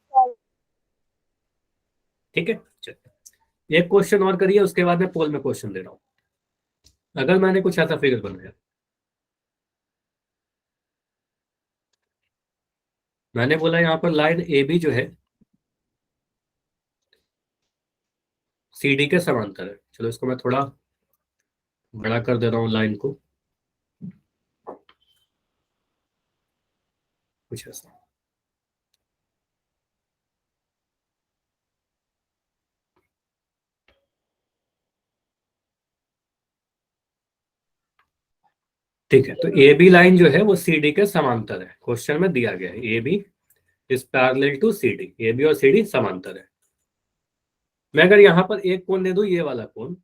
ठीक है, चलिए एक क्वेश्चन और करिए, उसके बाद मैं पोल में क्वेश्चन दे रहा हूं। अगर मैंने कुछ ऐसा फिगर बनाया, मैंने बोला यहाँ पर लाइन ए बी जो है सी डी के समांतर है। चलो इसको मैं थोड़ा बड़ा कर दे रहा हूँ लाइन को, कुछ ऐसा। ठीक है, तो ए बी लाइन जो है वो सी डी के समांतर है। क्वेश्चन में दिया गया है A B is parallel to C D, A B और सी डी समांतर है। मैं अगर यहाँ पर एक कोण दे दूं, ये वाला कोण,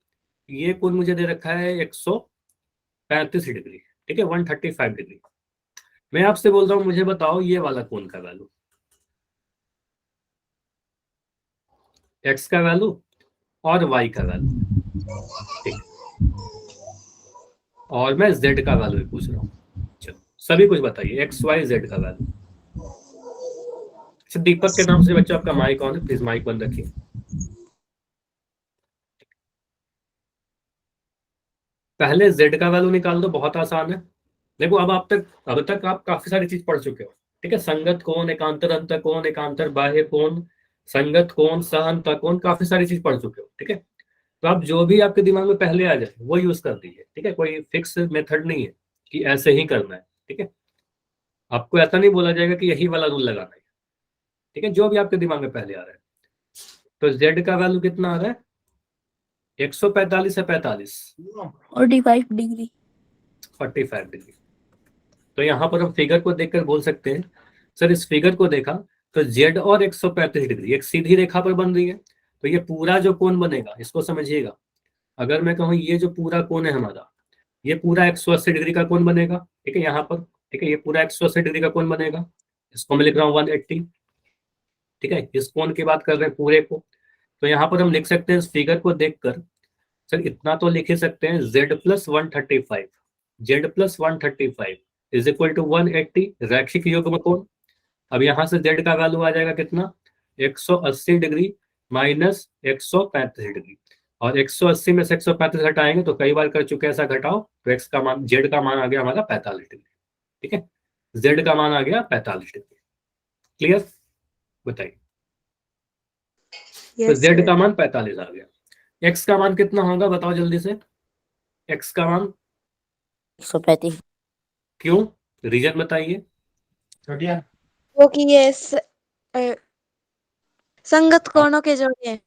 ये कोण मुझे दे रखा है 135 डिग्री, ठीक है, 135 डिग्री। मैं आपसे बोल रहा हूँ मुझे बताओ ये वाला कोण का वैल्यू, एक्स का वैल्यू और वाई का वैल्यू, ठीक, और मैं जेड का वैल्यू भी पूछ रहा हूँ। चलो सभी कुछ बताइए, एक्स वाई जेड का वैल्यू। अच्छा, दीपक के नाम से बच्चों आपका माइक ऑन है, प्लीज माइक बंद रखिए। पहले जेड का वैल्यू निकाल दो, बहुत आसान है। देखो अब तक आप काफी सारी चीज पढ़ चुके हो, ठीक है? संगत कोण, एकांतर अंतः कोण, एकांतर बाह्य कोण, संगत कोण, सह अंतः कोण, काफी सारी चीज पढ़ चुके हो, ठीक है? तो आप जो भी आपके दिमाग में पहले आ जाए वो यूज कर दीजिए, ठीक है? कोई फिक्स मेथड नहीं है कि ऐसे ही करना है, ठीक है? आपको ऐसा नहीं बोला जाएगा कि यही वाला रूल लगाना है, ठीक है? जो भी आपके दिमाग में पहले आ रहा है। तो जेड का वैल्यू कितना आ रहा है? 145 है, 45 45 डिग्री। 45 डिग्री। तो यहाँ पर हम फिगर को देखकर बोल सकते हैं सर इस फिगर को देखा तो जेड और 135 डिग्री एक सीधी रेखा पर बन रही है। तो ये पूरा जो कोण बनेगा इसको समझिएगा, अगर मैं कहूँ ये जो पूरा कोण है हमारा, ये पूरा 180 डिग्री का कोण बनेगा, ठीक है? यहाँ पर, ठीक है, ये पूरा 180 डिग्री का कोण बनेगा। इसको मैं लिख रहा हूँ 180, ठीक है? इस कोण की बात कर रहे हैं पूरे को। तो यहाँ पर हम लिख सकते हैं इस फिगर को देखकर, सर इतना तो लिख ही सकते हैं, Z plus 135, Z plus 135 is equal to 180 रैखिक युग्म कोण। अब यहां से जेड का वैल्यू आ जाएगा कितना? 180 डिग्री माइनस 135 डिग्री, और 180 में से 135 घटाएंगे तो कई बार कर चुके हैं ऐसा घटाओ, तो एक्स का मान, जेड का मान आ गया हमारा 45 डिग्री, ठीक है? जेड का मान आ गया 45 डिग्री। क्लियर? बताइए। तो जेड का मान 45 आ गया। एक्स का मान कितना होगा बताओ जल्दी से? एक्स का मान 135। क्यों? रीजन बताइए। क्योंकि ये संगत कोणों के जोड़े हैं।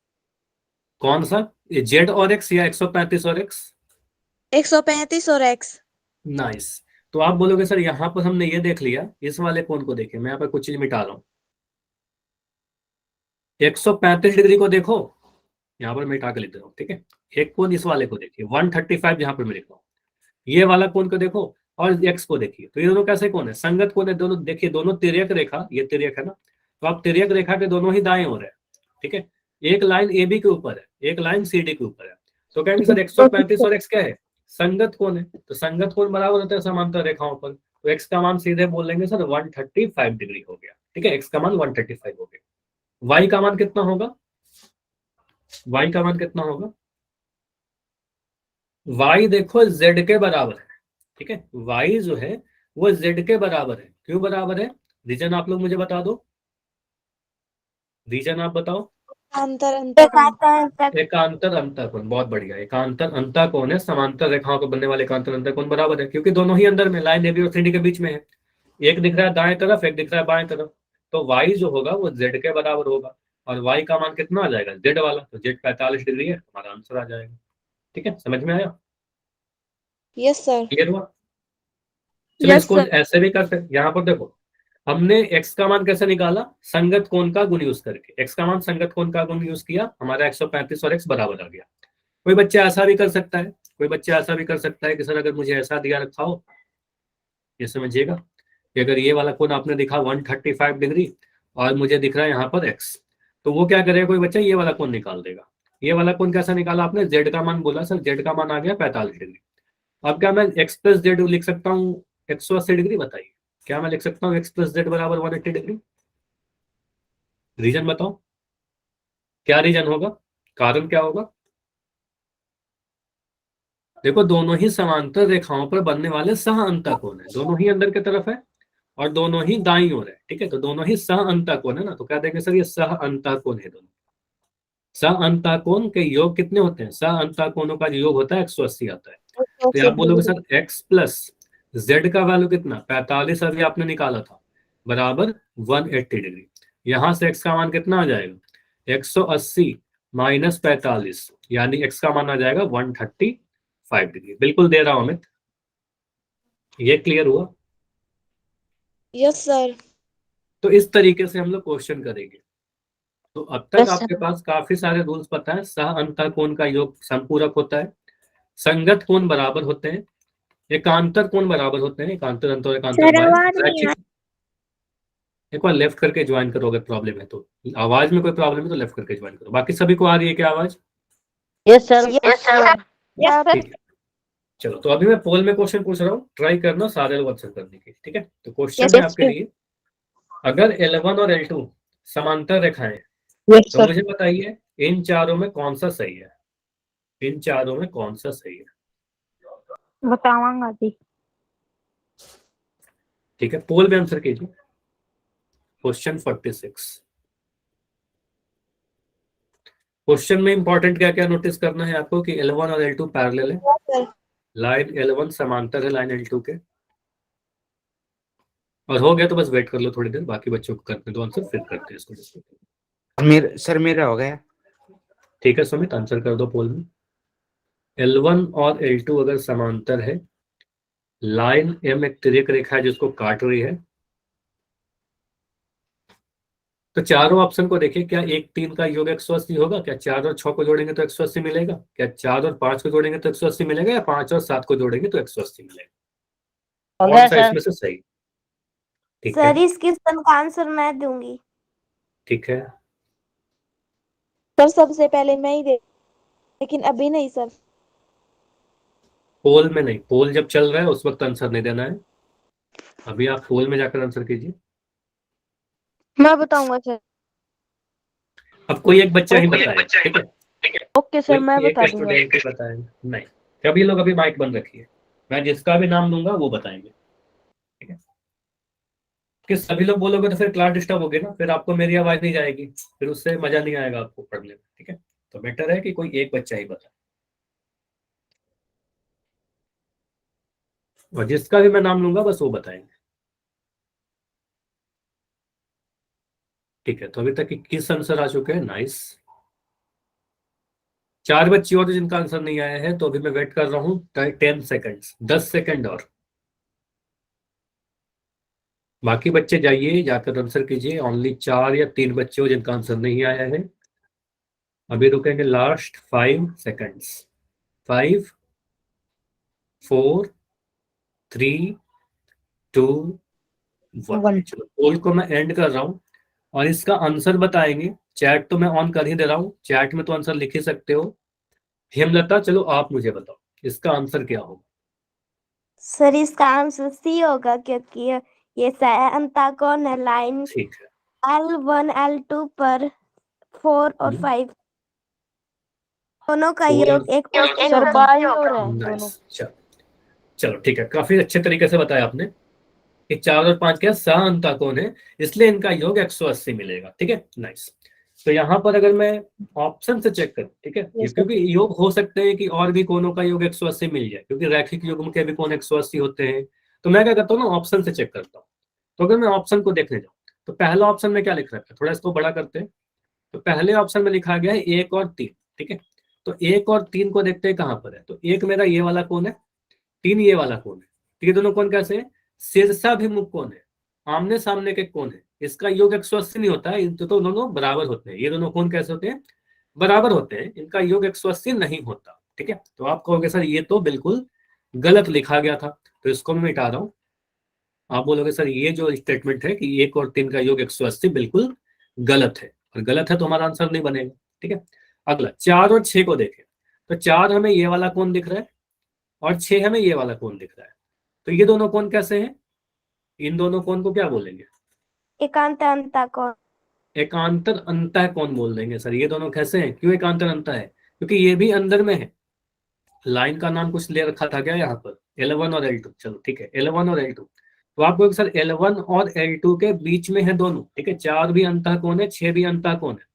कौन सा? ये जेड और एक्स या 135 और एक्स? 135 और एक्स। नाइस। तो आप बोलोगे सर यहाँ पर हमने ये देख लिया, इस वाले कोण को देखें, मैं यहाँ पर कुछ चीज मिटा रहा हूँ। 135 डिग्री को देखो, यहाँ पर मिटा के लिख रहा हूँ, ठीक है? एक कोण इस वाले को देखिए 135 यहाँ पर मैं लिख रहा हूँ, ये वाला कोण को देखो और एक्स को देखिए। तो ये दोनों कैसे कोण है? संगत कोण है दोनों। देखिए दोनों तिर्यक रेखा, ये तिर्यक है ना, तो आप तिर्यक रेखा के दोनों ही दाएं ओर है, ठीक है? एक लाइन ए बी के ऊपर है, एक लाइन सी डी के ऊपर है। तो कहेंगे सर 135 और एक्स क्या है? संगत कोण है। तो संगत कोण बराबर होता है समांतर रेखाओं पर। तो एक्स का मान सीधे बोल लेंगे सर 135 डिग्री हो गया, ठीक है? एक्स का मान 135 हो गया। वाई का मान कितना होगा? वाई का मान कितना होगा? वाई देखो जेड के बराबर है, ठीक है? वाई जो है वो जेड के बराबर है। क्यों बराबर है? रीजन आप लोग मुझे बता दो, रीजन आप बताओ। अंतर अंतर एकांतर अंतर कोण, बहुत बढ़िया। एकांतर अंतर कोण है, समांतर रेखाओं को बनने वाले एकांतर अंतर कोण बराबर है, क्योंकि दोनों ही अंदर में लाइन एबी और सी डी के बीच में है। एक दिख रहा है दाएं तरफ, एक दिख रहा है बाएं तरफ। तो वाई जो होगा वो जेड के बराबर होगा, और वाई का मान कितना आ जाएगा? जेड वाला। तो जेड 45 डिग्री है, हमारा आंसर आ जाएगा। ठीक है, समझ में आया? Yes sir. क्लियर हुआ? चलो यस इसको सर। ऐसे भी कर सकते, यहाँ पर देखो हमने एक्स का मान कैसे निकाला? संगत कोण का गुण यूज करके। एक्स का मान संगत कोण का गुण यूज किया, हमारा 135 और एक्स बराबर आ गया। कोई बच्चा ऐसा भी कर सकता है, कोई बच्चा ऐसा भी कर सकता है कि सर अगर मुझे ऐसा दिया रखा हो, ये समझिएगा कि अगर ये वाला कोण आपने दिखा 135 डिग्री और मुझे दिख रहा है यहाँ पर x, तो वो क्या करेगा कोई बच्चा, ये वाला कोण निकाल देगा। ये वाला कोण कैसा निकाला आपने, z का मान बोला सर, z का मान आ गया 45 डिग्री। अब क्या मैं x प्लस जेड लिख सकता हूँ 180 डिग्री? बताइए, क्या मैं लिख सकता हूँ x प्लस जेड बराबर 180 डिग्री? रीजन बताओ, क्या रीजन होगा, कारण क्या होगा? देखो दोनों ही समांतर रेखाओं पर बनने वाले सह अंतःकोण है, दोनों ही अंदर की तरफ है और दोनों ही दाईं ओर है, ठीक है, तो दोनों ही सह अंतःकोण है ना, तो क्या देंगे सर, ये सह अंतःकोण है दोनों। सह अंतःकोण के योग कितने होते हैं, सह अंतःकोणों का योग होता है 180 आता है। तो आप बोलोगे सर x प्लस जेड का वैल्यू कितना, 45 अभी आपने निकाला था, बराबर 180 डिग्री। यहां से x का मान कितना आ जाएगा, 180 माइनस 45, यानी x का मान आ जाएगा 135 डिग्री। बिल्कुल दे रहा हूं अमित, ये क्लियर हुआ? Yes sir. तो इस तरीके से हम लोग क्वेश्चन करेंगे। तो अब तक Yes, आपके sir. पास काफी सारे रूल्स पता है। सह अंतःकोण का योग समपूरक होता है, संगत कोण बराबर होते हैं, एकांतर कोण बराबर होते हैं, एकांतर अंत और एकांतर सर, बाह्य, आवाज नहीं रैखिक। एक बार लेफ्ट करके ज्वाइन करो अगर प्रॉब्लम है तो, आवाज में कोई प्रॉब्लम है तो लेफ्ट करके ज्वाइन करो। बाकी सभी को आ रही है क्या आवाज? Yes, sir. Yes sir. ठीक है, चलो तो अभी मैं पोल में क्वेश्चन पूछ रहा हूँ, ट्राई करना सारे लोग आंसर करने की, ठीक है। तो क्वेश्चन Yes, है आपके sir. लिए, अगर L1 और L2 समांतर रेखाएं, Yes, तो sir. मुझे बताइए इन चारों में कौन सा सही है, इन चारों में कौन सा सही है? बताऊंगा जी। ठीक है, पोल में आंसर कीजिए। क्वेश्चन 46, क्वेश्चन में इंपॉर्टेंट क्या क्या नोटिस करना है आपको कि L1 और L2 पैरेलल है, लाइन L1 समांतर है लाइन L2 के, और हो गया तो बस वेट कर लो थोड़ी देर, बाकी बच्चों को करने दो आंसर, फिर करते हैं इसको डिस्कस। सर मेरा हो गया। ठीक है सुमित, आंसर कर दो पोल में। L1 और L2 अगर समांतर है, लाइन M एक तिर्यक रेखा है जिसको काट रही है, तो चारों ऑप्शन को देखिए, क्या 1 3 का योग 180 होगा? क्या 4 और 6 को जोड़ेंगे तो 180 मिलेगा? क्या 4 और 5 को जोड़ेंगे तो 180 मिलेगा? या 5 और 7 को जोड़ेंगे तो 180 मिलेगा? कौन सा इसमें से सही? ठीक है, सर इस क्वेश्चन का आंसर मैं दूंगी। ठीक है, सर सबसे पहले मैं ही दे, लेकिन अभी नहीं सर। पोल में नहीं, पोल जब चल रहा है उस वक्त आंसर नहीं देना है, अभी आप पोल में जाकर आंसर कीजिए। मैं बताऊंगा सर। अब कोई एक बच्चा ही बताएगा, ठीक है, ओके सर, मैं कोई एक बता दूंगा। स्टूडेंट ही बताएगा। नहीं, सभी लोग अभी माइक बंद रखिए, मैं जिसका भी नाम लूंगा वो बताएंगे, ठीक है। कि सभी लोग बोलोगे तो फिर क्लास डिस्टर्ब होगी ना, फिर आपको मेरी आवाज नहीं जाएगी, फिर उससे मजा नहीं आएगा आपको पढ़ने में, ठीक है। तो बेटर है कि कोई एक बच्चा ही बताए, और जिसका भी मैं नाम लूंगा बस वो बताएंगे, ठीक है। तो अभी तक 21 आंसर आ चुके हैं, नाइस। 4 बच्चे और जिनका आंसर नहीं आया है, तो अभी मैं वेट कर रहा हूँ 10 सेकंड्स, 10 सेकंड और। बाकी बच्चे जाइए, जाकर आंसर कीजिए। ओनली 4 या 3 बच्चे हो जिनका आंसर नहीं आया है। अभी रुकेंगे लास्ट 5 सेकंड्स, 5 4 3 2 1। चलो पोल को मैं एंड कर रहा हूँ, और इसका आंसर बताएंगे। चैट तो मैं ऑन कर ही दे रहा हूँ, चैट में तो आंसर लिख ही सकते हो। हेमलता, चलो आप मुझे बताओ इसका आंसर क्या होगा? सर इसका आंसर सी होगा, क्योंकि ये अंतःकोण है लाइन ठीक है, L1 L2 पर 4 और 5 दोनों का पोल योग एक सर बाई हो रहा है दोनों। नाइस, चलो ठीक है, काफी अच्छे तरीके से बताया आपने कि 4 और 5 क्या सह अंतःकोण है, इसलिए इनका योग 180 मिलेगा, ठीक है, नाइस। तो यहाँ पर अगर मैं ऑप्शन से चेक करूं, ठीक है, Yes, क्योंकि योग हो सकते हैं कि और भी कोणों का योग 180 मिल जाए, क्योंकि रैखिक युग्म के भी कोण 180 होते हैं। तो मैं क्या करता हूँ ना, ऑप्शन से चेक करता हूँ। तो अगर मैं ऑप्शन को देखने जाऊँ, तो पहला ऑप्शन में क्या लिख रखा है, थोड़ा इसको बड़ा करते हैं। तो पहले ऑप्शन में लिखा गया है 1 और 3, ठीक है। तो 1 और 3 को देखते हैं कहाँ पर है। तो 1 मेरा ये वाला कोण है, 3 ये वाला कोण है, ठीक है। दोनों कोण कैसे है, शीर्षाभिमुख कोण है, आमने सामने के कोण है। इसका योग 180 नहीं होता है, तो दोनों बराबर होते हैं। ये दोनों कोण कैसे होते हैं, बराबर होते हैं, इनका योग 180 नहीं होता। ठीक है। तो आप कहोगे सर ये तो बिल्कुल गलत लिखा गया था, तो इसको मैं मिटा रहा हूं। आप बोलोगे सर ये जो स्टेटमेंट है कि 1 और 3 का योग 180 बिल्कुल गलत है, और गलत है तो हमारा आंसर नहीं बनेगा। ठीक है। अगला 4 और 6 को देखें, तो 4 हमें ये वाला कोण दिख रहा है और 6 हमें ये वाला कोण दिख रहा है। तो ये दोनों कोण कैसे हैं? इन दोनों कोण को क्या बोलेंगे? एकांतर अंतःकोण। एकांतर अंतः कोण बोल देंगे सर। ये दोनों कैसे हैं? क्यों एकांतर अंतः है? क्योंकि ये भी अंदर में है। लाइन का नाम कुछ ले रखा था क्या यहाँ पर? L1 और L2। चलो ठीक है, L1 और L2। तो आपको सर L1 और L2 के बीच में है दोनों। ठीक है, 4 भी अंतः कोण है, 6 भी अंतः कोण है,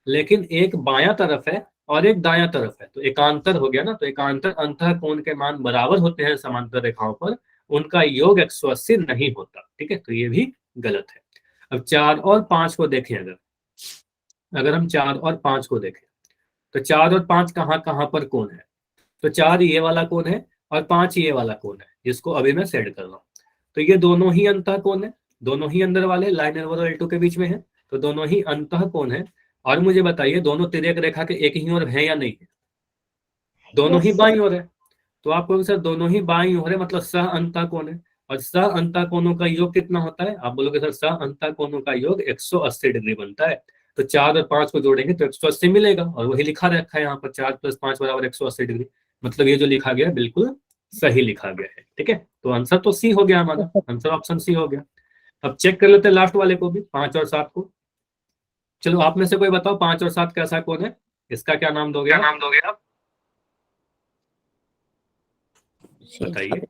लेकिन एक बायां तरफ है और एक दायां तरफ है, तो एकांतर हो गया ना। तो एकांतर अंतः कोण के मान बराबर होते हैं समांतर रेखाओं पर, उनका योग 180 नहीं होता। ठीक है, तो ये भी गलत है। अब 4 और 5 को देखें, अगर हम 4 और 5 को देखें, तो 4 और 5 कहाँ कहाँ पर कोण है? तो 4 ये वाला कोण है और 5 ये वाला कोण है, जिसको अभी मैं सेट कर रहा हूँ। तो ये दोनों ही अंतः कोण है, दोनों ही अंदर वाले लाइन L1 और L2 के बीच में है, तो दोनों ही अंतः कोण है। और मुझे बताइए दोनों तिर्यक रेखा के एक ही ओर है या नहीं है? दोनों ही बाईं ओर है। तो आप कहोगे सर दोनों ही बाईं ओर है मतलब सह अंतः कोण है, और सह अंतः कोणों का योग कितना होता है? आप बोलोगे सर सह अंतः कोणों का योग 180 डिग्री बनता है। तो 4 और 5 को जोड़ेंगे तो 180 मिलेगा, और वही लिखा रखा है यहाँ पर 4 + 5 = 180 डिग्री। मतलब ये जो लिखा गया है बिल्कुल सही लिखा गया है। ठीक है, तो आंसर तो सी हो गया हमारा, आंसर ऑप्शन सी हो गया। अब चेक कर लेते हैं लास्ट वाले को भी, 5 और 7 को। चलो आप में से कोई बताओ 5 और 7 कैसा कोण है? इसका क्या नाम दोगे आप? बताइए।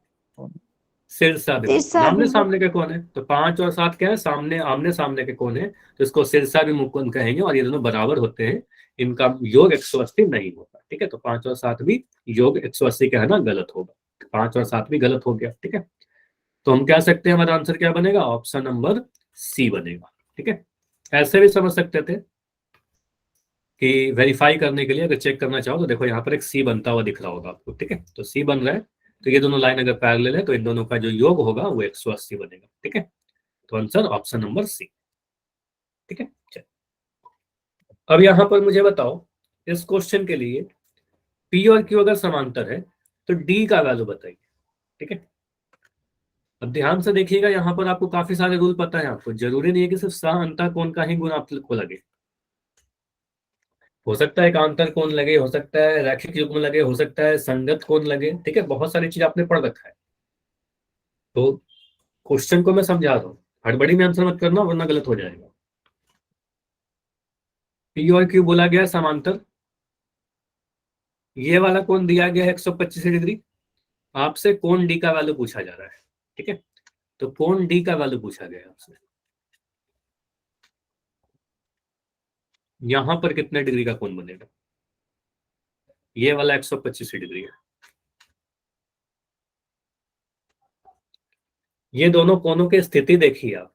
सिरसा सिरसा आमने भी सामने के कोण है। तो 5 और 7 क्या है? सामने आमने सामने के कोण है, तो इसको सिरसा भी मुकोण कहेंगे, और ये दोनों बराबर होते हैं, इनका योग 180 नहीं होता। ठीक है, तो 5 और 7 भी योग 180 कहना गलत होगा। 5 और 7 भी गलत हो गया। ठीक है, तो हम कह सकते हैं हमारा आंसर क्या बनेगा? ऑप्शन नंबर सी बनेगा। ठीक है, ऐसे भी समझ सकते थे कि वेरीफाई करने के लिए अगर चेक करना चाहो तो देखो यहाँ पर एक सी बनता हुआ दिख रहा होगा आपको। ठीक है, तो सी बन रहा है, तो ये दोनों लाइन अगर पैरेलल है तो इन दोनों का जो योग होगा वो 180 बनेगा। ठीक है, तो आंसर ऑप्शन नंबर सी। ठीक है, चल अब यहाँ पर मुझे बताओ इस क्वेश्चन के लिए पी और क्यू अगर समांतर है तो डी का वैल्यू बताइए। ठीक है, अब ध्यान से देखिएगा, यहाँ पर आपको काफी सारे रूल पता है। आपको जरूरी नहीं है कि सिर्फ सह अंतः कोण का ही गुण आपको लगे, हो सकता है एकांतर कोण लगे, हो सकता है रैखिक युग्म लगे, हो सकता है संगत कोण लगे। ठीक है, बहुत सारी चीज आपने पढ़ रखा है। तो क्वेश्चन को मैं समझा रहा हूँ, हड़बड़ी में आंसर मत करना वरना गलत हो जाएगा। पी और क्यू बोला गया है समांतर, ये वाला कोण दिया गया है 125 डिग्री। आपसे कोण डी का वैल्यू पूछा जा रहा है। ठीक है, तो कोण डी का वैल्यू पूछा गया है आपसे। यहां पर कितने डिग्री का कोण बनेगा? ये वाला 125 डिग्री है। ये दोनों कोणों की स्थिति देखिए आप,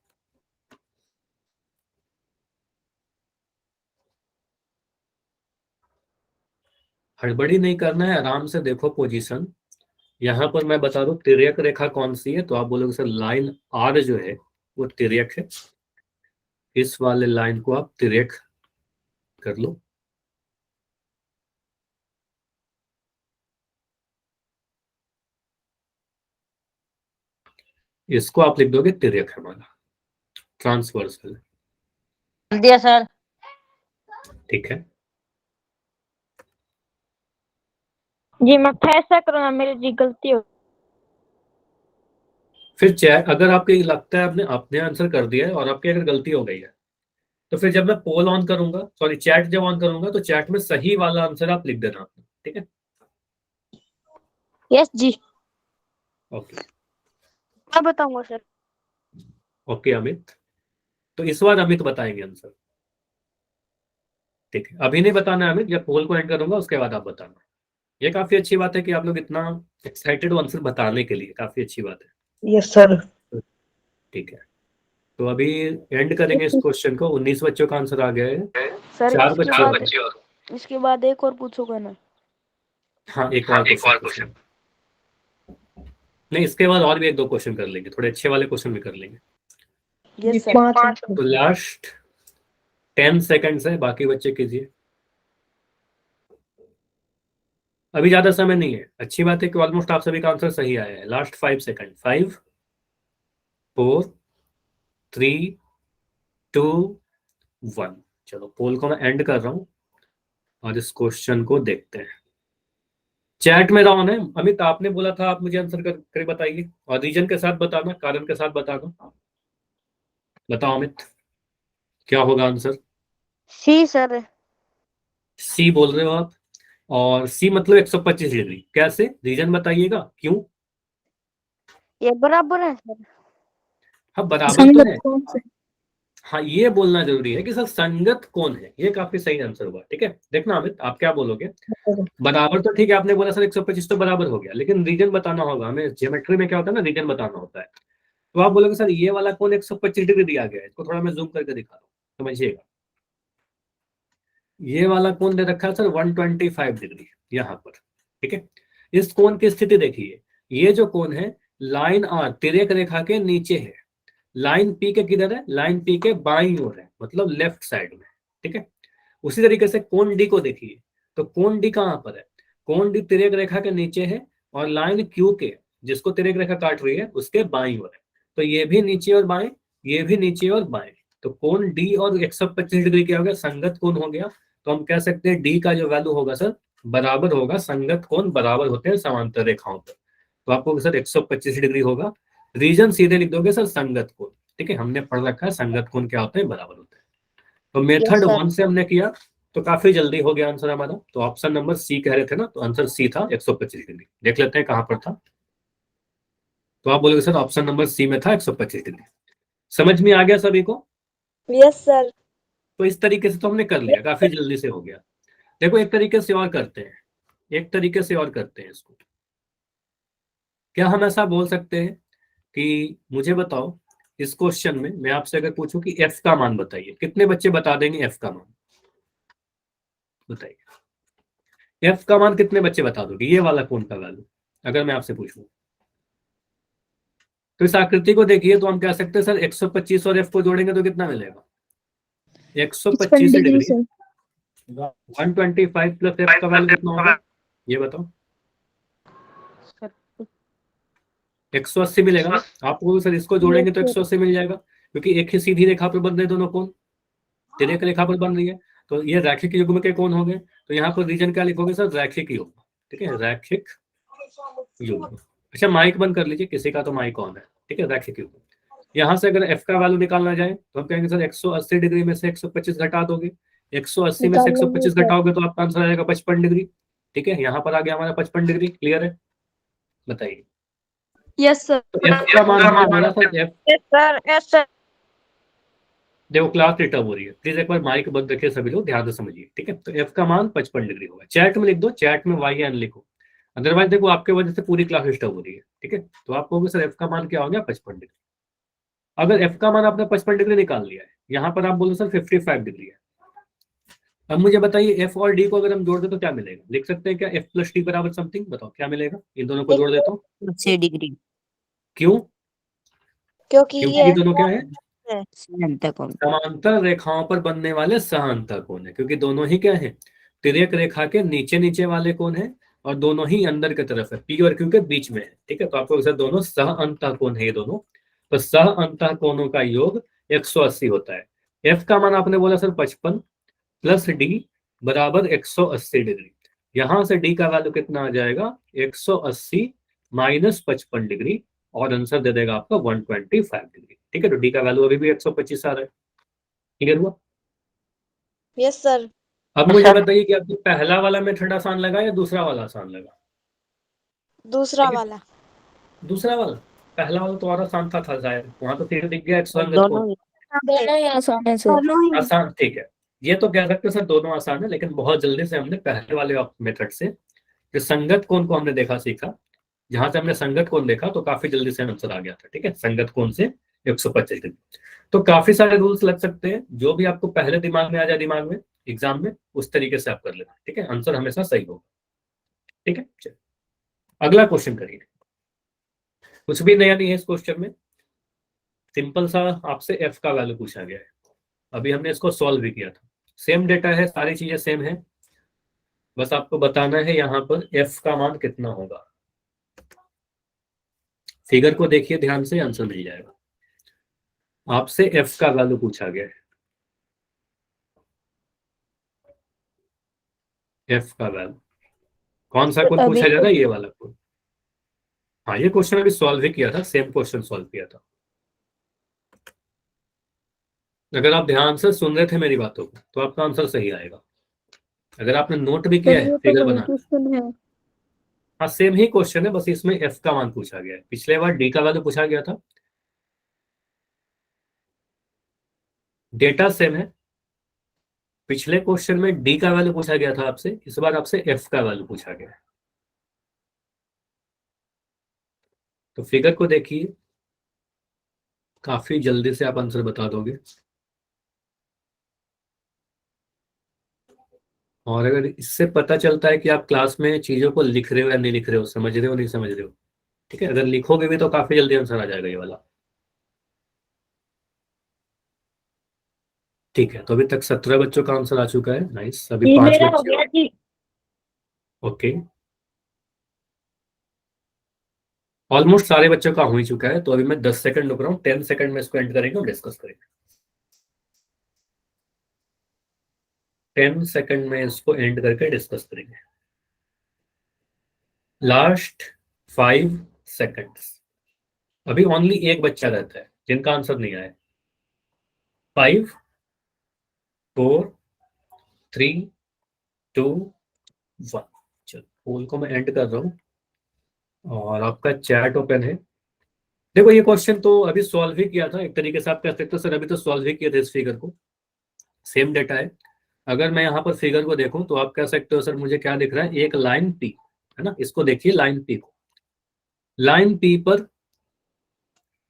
हड़बड़ी नहीं करना है, आराम से देखो पोजीशन। यहाँ पर मैं बता दूं तिर्यक रेखा कौन सी है, तो आप बोलोगे सर लाइन आर जो है वो तिर्यक है। इस वाले लाइन को आप तिर्यक कर लो। इसको आप लिख दोगे तिर्यक है हमारा, ट्रांसवर्सल। दिया सर। ठीक है, जी मत ऐसा करो ना, मेरी जी गलती हो। फिर चैट अगर आपको लगता है आपने अपने आंसर कर दिया है और आपकी अगर गलती हो गई है, तो फिर जब मैं पोल ऑन करूंगा, सॉरी चैट जब ऑन करूंगा, तो चैट में सही वाला आंसर आप लिख देना। ठीक है, यस जी। ओके मैं बताऊंगा सर। ओके अमित, तो इस बार अमित बताएंगे आंसर। ठीक है, अभी नहीं बताना है अमित, जब पोल को एंड करूंगा उसके बाद आप बताना। ये काफी अच्छी बात है कि आप लोग इतना एक्साइटेड हो आंसर बताने के लिए, काफी अच्छी बात है। Yes sir. ठीक है, तो अभी एंड करेंगे इस क्वेश्चन को। 19 बच्चों का आंसर आ गया है। सर 4 बच्चे और। इसके बाद एक और पूछोगे ना? हाँ एक और क्वेश्चन नहीं, इसके बाद और भी 1-2 क्वेश्चन कर लेंगे, थोड़े अच्छे वाले क्वेश्चन भी कर लेंगे। Yes sir. 5 तो लास्ट 10 सेकंड्स है, बाकी बच्चे कीजिए। अभी ज्यादा समय नहीं है, अच्छी बात है कि ऑलमोस्ट आप सभी का आंसर सही आया है। Last 5 second, 5 4 3 2 1। चलो पोल को मैं एंड कर रहा हूं और इस क्वेश्चन को देखते हैं। चैट में ऑन है। अमित आपने बोला था आप मुझे आंसर कर बताइए, और रीजन के साथ बताना, कारण के साथ बताना। बताओ अमित, क्या होगा आंसर? सी सर। सी बोल रहे हो आप, और सी मतलब 125 डिग्री। कैसे, रीजन बताइएगा, क्यों? ये बराबर है सर। हाँ बराबर तो संगत है। कौन से? हाँ ये बोलना जरूरी है कि सर संगत कौन है, ये काफी सही आंसर हुआ। ठीक है, देखना अमित आप क्या बोलोगे। बराबर तो ठीक है, आपने बोला सर 125 तो बराबर हो गया, लेकिन रीजन बताना होगा हमें। ज्योमेट्री में क्या होता है ना, रीजन बताना होता है। तो आप बोलोगे सर ये वाला कोण 125 डिग्री दिया गया है, इसको थोड़ा मैं जूम करके दिखा रहा हूँ, समझिएगा। ये वाला कोण दे रखा है सर 125 डिग्री यहाँ पर। ठीक है, इस कोण की स्थिति देखिए, ये जो कोण है लाइन आर तिर्यक रेखा के नीचे है। लाइन पी के किधर है? लाइन पी के बाईं ओर है, मतलब लेफ्ट साइड में। ठीक है, उसी तरीके से कोण डी को देखिए, तो कोण डी कहाँ पर है? कोण डी तिर्यक रेखा के नीचे है, और लाइन क्यू के, जिसको तिर्यक रेखा काट रही है, उसके बाईं ओर है। तो ये भी नीचे और बाएं, ये भी नीचे और बाएं। तो कोण डी और 125 डिग्री क्या हो गया? संगत कोण हो गया। तो हम कह सकते हैं डी का जो वैल्यू होगा सर बराबर होगा, संगत कोण बराबर होते हैं समांतर रेखाओं पर। तो आपको सर 125 डिग्री होगा। रीजन सीधे लिख दोगे सर संगत कोण। ठीक है, हमने पढ़ रखा है संगत कोण क्या होते हैं, बराबर होते हैं। तो मेथड सर। 1 से हमने किया तो काफी जल्दी हो गया आंसर हमारा। तो ऑप्शन नंबर सी कह रहे थे ना, तो आंसर सी था 125 डिग्री। देख लेते हैं कहां पर था। तो आप बोलोगे सर ऑप्शन नंबर सी में था 125 डिग्री। समझ में आ गया सभी को? Yes sir. तो इस तरीके से तो हमने कर लिया, काफी जल्दी से हो गया। देखो एक तरीके से और करते हैं, एक तरीके से और करते हैं इसको। क्या हम ऐसा बोल सकते हैं कि मुझे बताओ, इस क्वेश्चन में मैं आपसे अगर पूछूं कि एफ का मान बताइए, कितने बच्चे बता देंगे एफ का मान? बताइए एफ का मान कितने बच्चे बता दोगे, ये वाला कोण का वैल्यू अगर मैं आपसे पूछूं? तो इस आकृति को देखिए, तो हम कह सकते हैं सर 125 और एफ को जोड़ेंगे तो कितना मिलेगा? 125 डिग्री 125 प्लस एफ का वैल्यू कितना होगा, ये बताओ? 180 मिलेगा ना आपको? सर इसको जोड़ेंगे तो 180 मिल जाएगा, क्योंकि एक ही सीधी रेखा पर बन रहे दोनों कोण, तिर्यक रेखा पर बन रही है। तो ये रैखिक युग्म के कोण हो गए। तो यहाँ पर रीजन क्या लिखोगे सर? रैखिक युग्म। ठीक है, रैखिक युग्म। अच्छा माइक बंद कर लीजिए, किसी का तो माइक ऑन है। ठीक है, रैखिक युग्म। यहाँ से अगर एफ का वैल्यू निकालना जाए तो हम कहेंगे सर 180 डिग्री में से 125 घटा दोगे, 180 में से 125 घटाओगे तो आपका आंसर आ जाएगा 55 डिग्री। ठीक है, यहाँ पर आ गया हमारा 55 डिग्री। क्लियर है? बताइए। Yes sir. तो एफ का मान हमने बोला sir F, yes sir. Yes sir. देखो क्लास डिस्टर्ब हो रही है, प्लीज एक बार माइक बंद रखिए, सभी लोग ध्यान से समझिए। ठीक है, तो एफ का मान 55 डिग्री होगा। चैट में लिख दो, चैट में वाई एन लिखो, अदरवाइज देखो आपके वजह से पूरी क्लास डिस्टर्ब हो रही है। ठीक है, तो आप कहोगे सर एफ का मान क्या हो गया? 55 डिग्री। अगर एफ का मान आपने 55 डिग्री निकाल लिया है, यहाँ पर आप बोलो सर 55 डिग्री है। अब मुझे बताइए एफ और डी को अगर हम जोड़ दे तो क्या मिलेगा? लिख सकते हैं क्या एफ प्लस डी बराबर समथिंग? बताओ क्या मिलेगा? इन दोनों को जोड़ देता हूँ। 6 डिग्री। क्यों? क्योंकि क्योंकि ये ये दोनों क्या है? समांतर रेखाओं पर बनने वाले सहांतर कोण है, क्योंकि दोनों ही क्या है? तिर्यक रेखा के नीचे नीचे वाले कोण है, और दोनों ही अंदर की तरफ है, पी और क्यू के बीच में है। ठीक है, तो आपको सर दोनों सह अंतः कोण है ये दोनों। तो सह अंतः कोणों का योग 180 होता है। एफ का मान आपने बोला सर 55 प्लस डी बराबर 180 डिग्री। यहां से डी का वैल्यू कितना आ जाएगा? 180 माइनस 55 डिग्री, और आंसर दे देगा आपका 125 डिग्री। ठीक है, तो डी का वैल्यू अभी भी 125 आ रहा है। क्लियर हुआ? Yes sir. अब मुझे बताइए कि आपको पहला वाला मेथड आसान लगा या दूसरा वाला आसान लगा? दूसरा वाला। दूसरा वाला। पहला वाला तो और आसान था शायद, वहां तो सीधे दिख गया एक संगत कोण। दोनों ही आसान है सर। आसान, ठीक है, ये तो कह सकते हैं सर दोनों आसान है, लेकिन बहुत जल्दी से हमने पहले वाले मेथड से जो संगत कोण को हमने देखा सीखा, जहां से हमने संगत कोण देखा तो काफी जल्दी से आंसर आ गया था। ठीक है, संगत कोण से 125 डिग्री। तो काफी सारे रूल्स लग सकते हैं, जो भी आपको पहले दिमाग में आ जाए दिमाग में एग्जाम में, उस तरीके से आप कर लेना। ठीक है, आंसर हमेशा सही होगा। ठीक है, चलिए अगला क्वेश्चन करिए। कुछ भी नया नहीं है इस क्वेश्चन में, सिंपल सा आपसे एफ का वैल्यू पूछा गया है। अभी हमने इसको सॉल्व भी किया था, सेम डेटा है, सारी चीजें सेम है, बस आपको बताना है यहाँ पर f का मान कितना होगा। फिगर को देखिए ध्यान से, आंसर मिल जाएगा। आपसे f का वैल्यू पूछा गया है, f का वैल्यू। कौन सा कोड पूछा जा रहा है? ये वाला कोड। हाँ, ये क्वेश्चन अभी सॉल्व ही किया था, सेम क्वेश्चन सॉल्व किया था। अगर आप ध्यान से सुन रहे थे मेरी बातों को तो आपका आंसर सही आएगा। अगर आपने नोट भी किया है फिगर बना, हाँ सेम ही क्वेश्चन है, बस इसमें f का मान पूछा गया है। पिछले बार d का वैल्यू पूछा गया था, डेटा सेम है। पिछले क्वेश्चन में d का वैल्यू पूछा गया था आपसे, इस बार आपसे f का वैल्यू पूछा गया है। तो फिगर को देखिए, काफी जल्दी से आप आंसर बता दोगे। और अगर इससे पता चलता है कि आप क्लास में चीजों को लिख रहे हो या नहीं लिख रहे हो, समझ रहे हो नहीं समझ रहे हो, ठीक है। अगर लिखोगे भी तो काफी जल्दी आंसर आ जाएगा ये वाला। ठीक है, तो अभी तक 17 बच्चों का आंसर आ चुका है। नाइस, अभी 5 मेरा हो बच्चे गया जी। ओके, ऑलमोस्ट सारे बच्चों का हो ही चुका है। तो अभी मैं 10 सेकंड रुक रहा हूँ, 10 सेकंड में इसको एंड करेंगे और डिस्कस करेंगे। 10 सेकंड में इसको एंड करके डिस्कस करेंगे। Last 5 seconds. अभी ओनली एक बच्चा रहता है जिनका आंसर नहीं आया। 5 4 3 2 1। चलो, पोल को मैं एंड कर रहा हूँ और आपका चैट ओपन है। देखो, ये क्वेश्चन तो अभी सॉल्व ही किया था, एक तरीके से आप कह सकते हो सर अभी तो सॉल्व ही किया था इस फिगर को, सेम डेटा है। अगर मैं यहाँ पर फिगर को देखूं तो आप कह सकते हो सर मुझे क्या दिख रहा है, एक लाइन पी है ना। इसको देखिए, लाइन पी को, लाइन पी पर,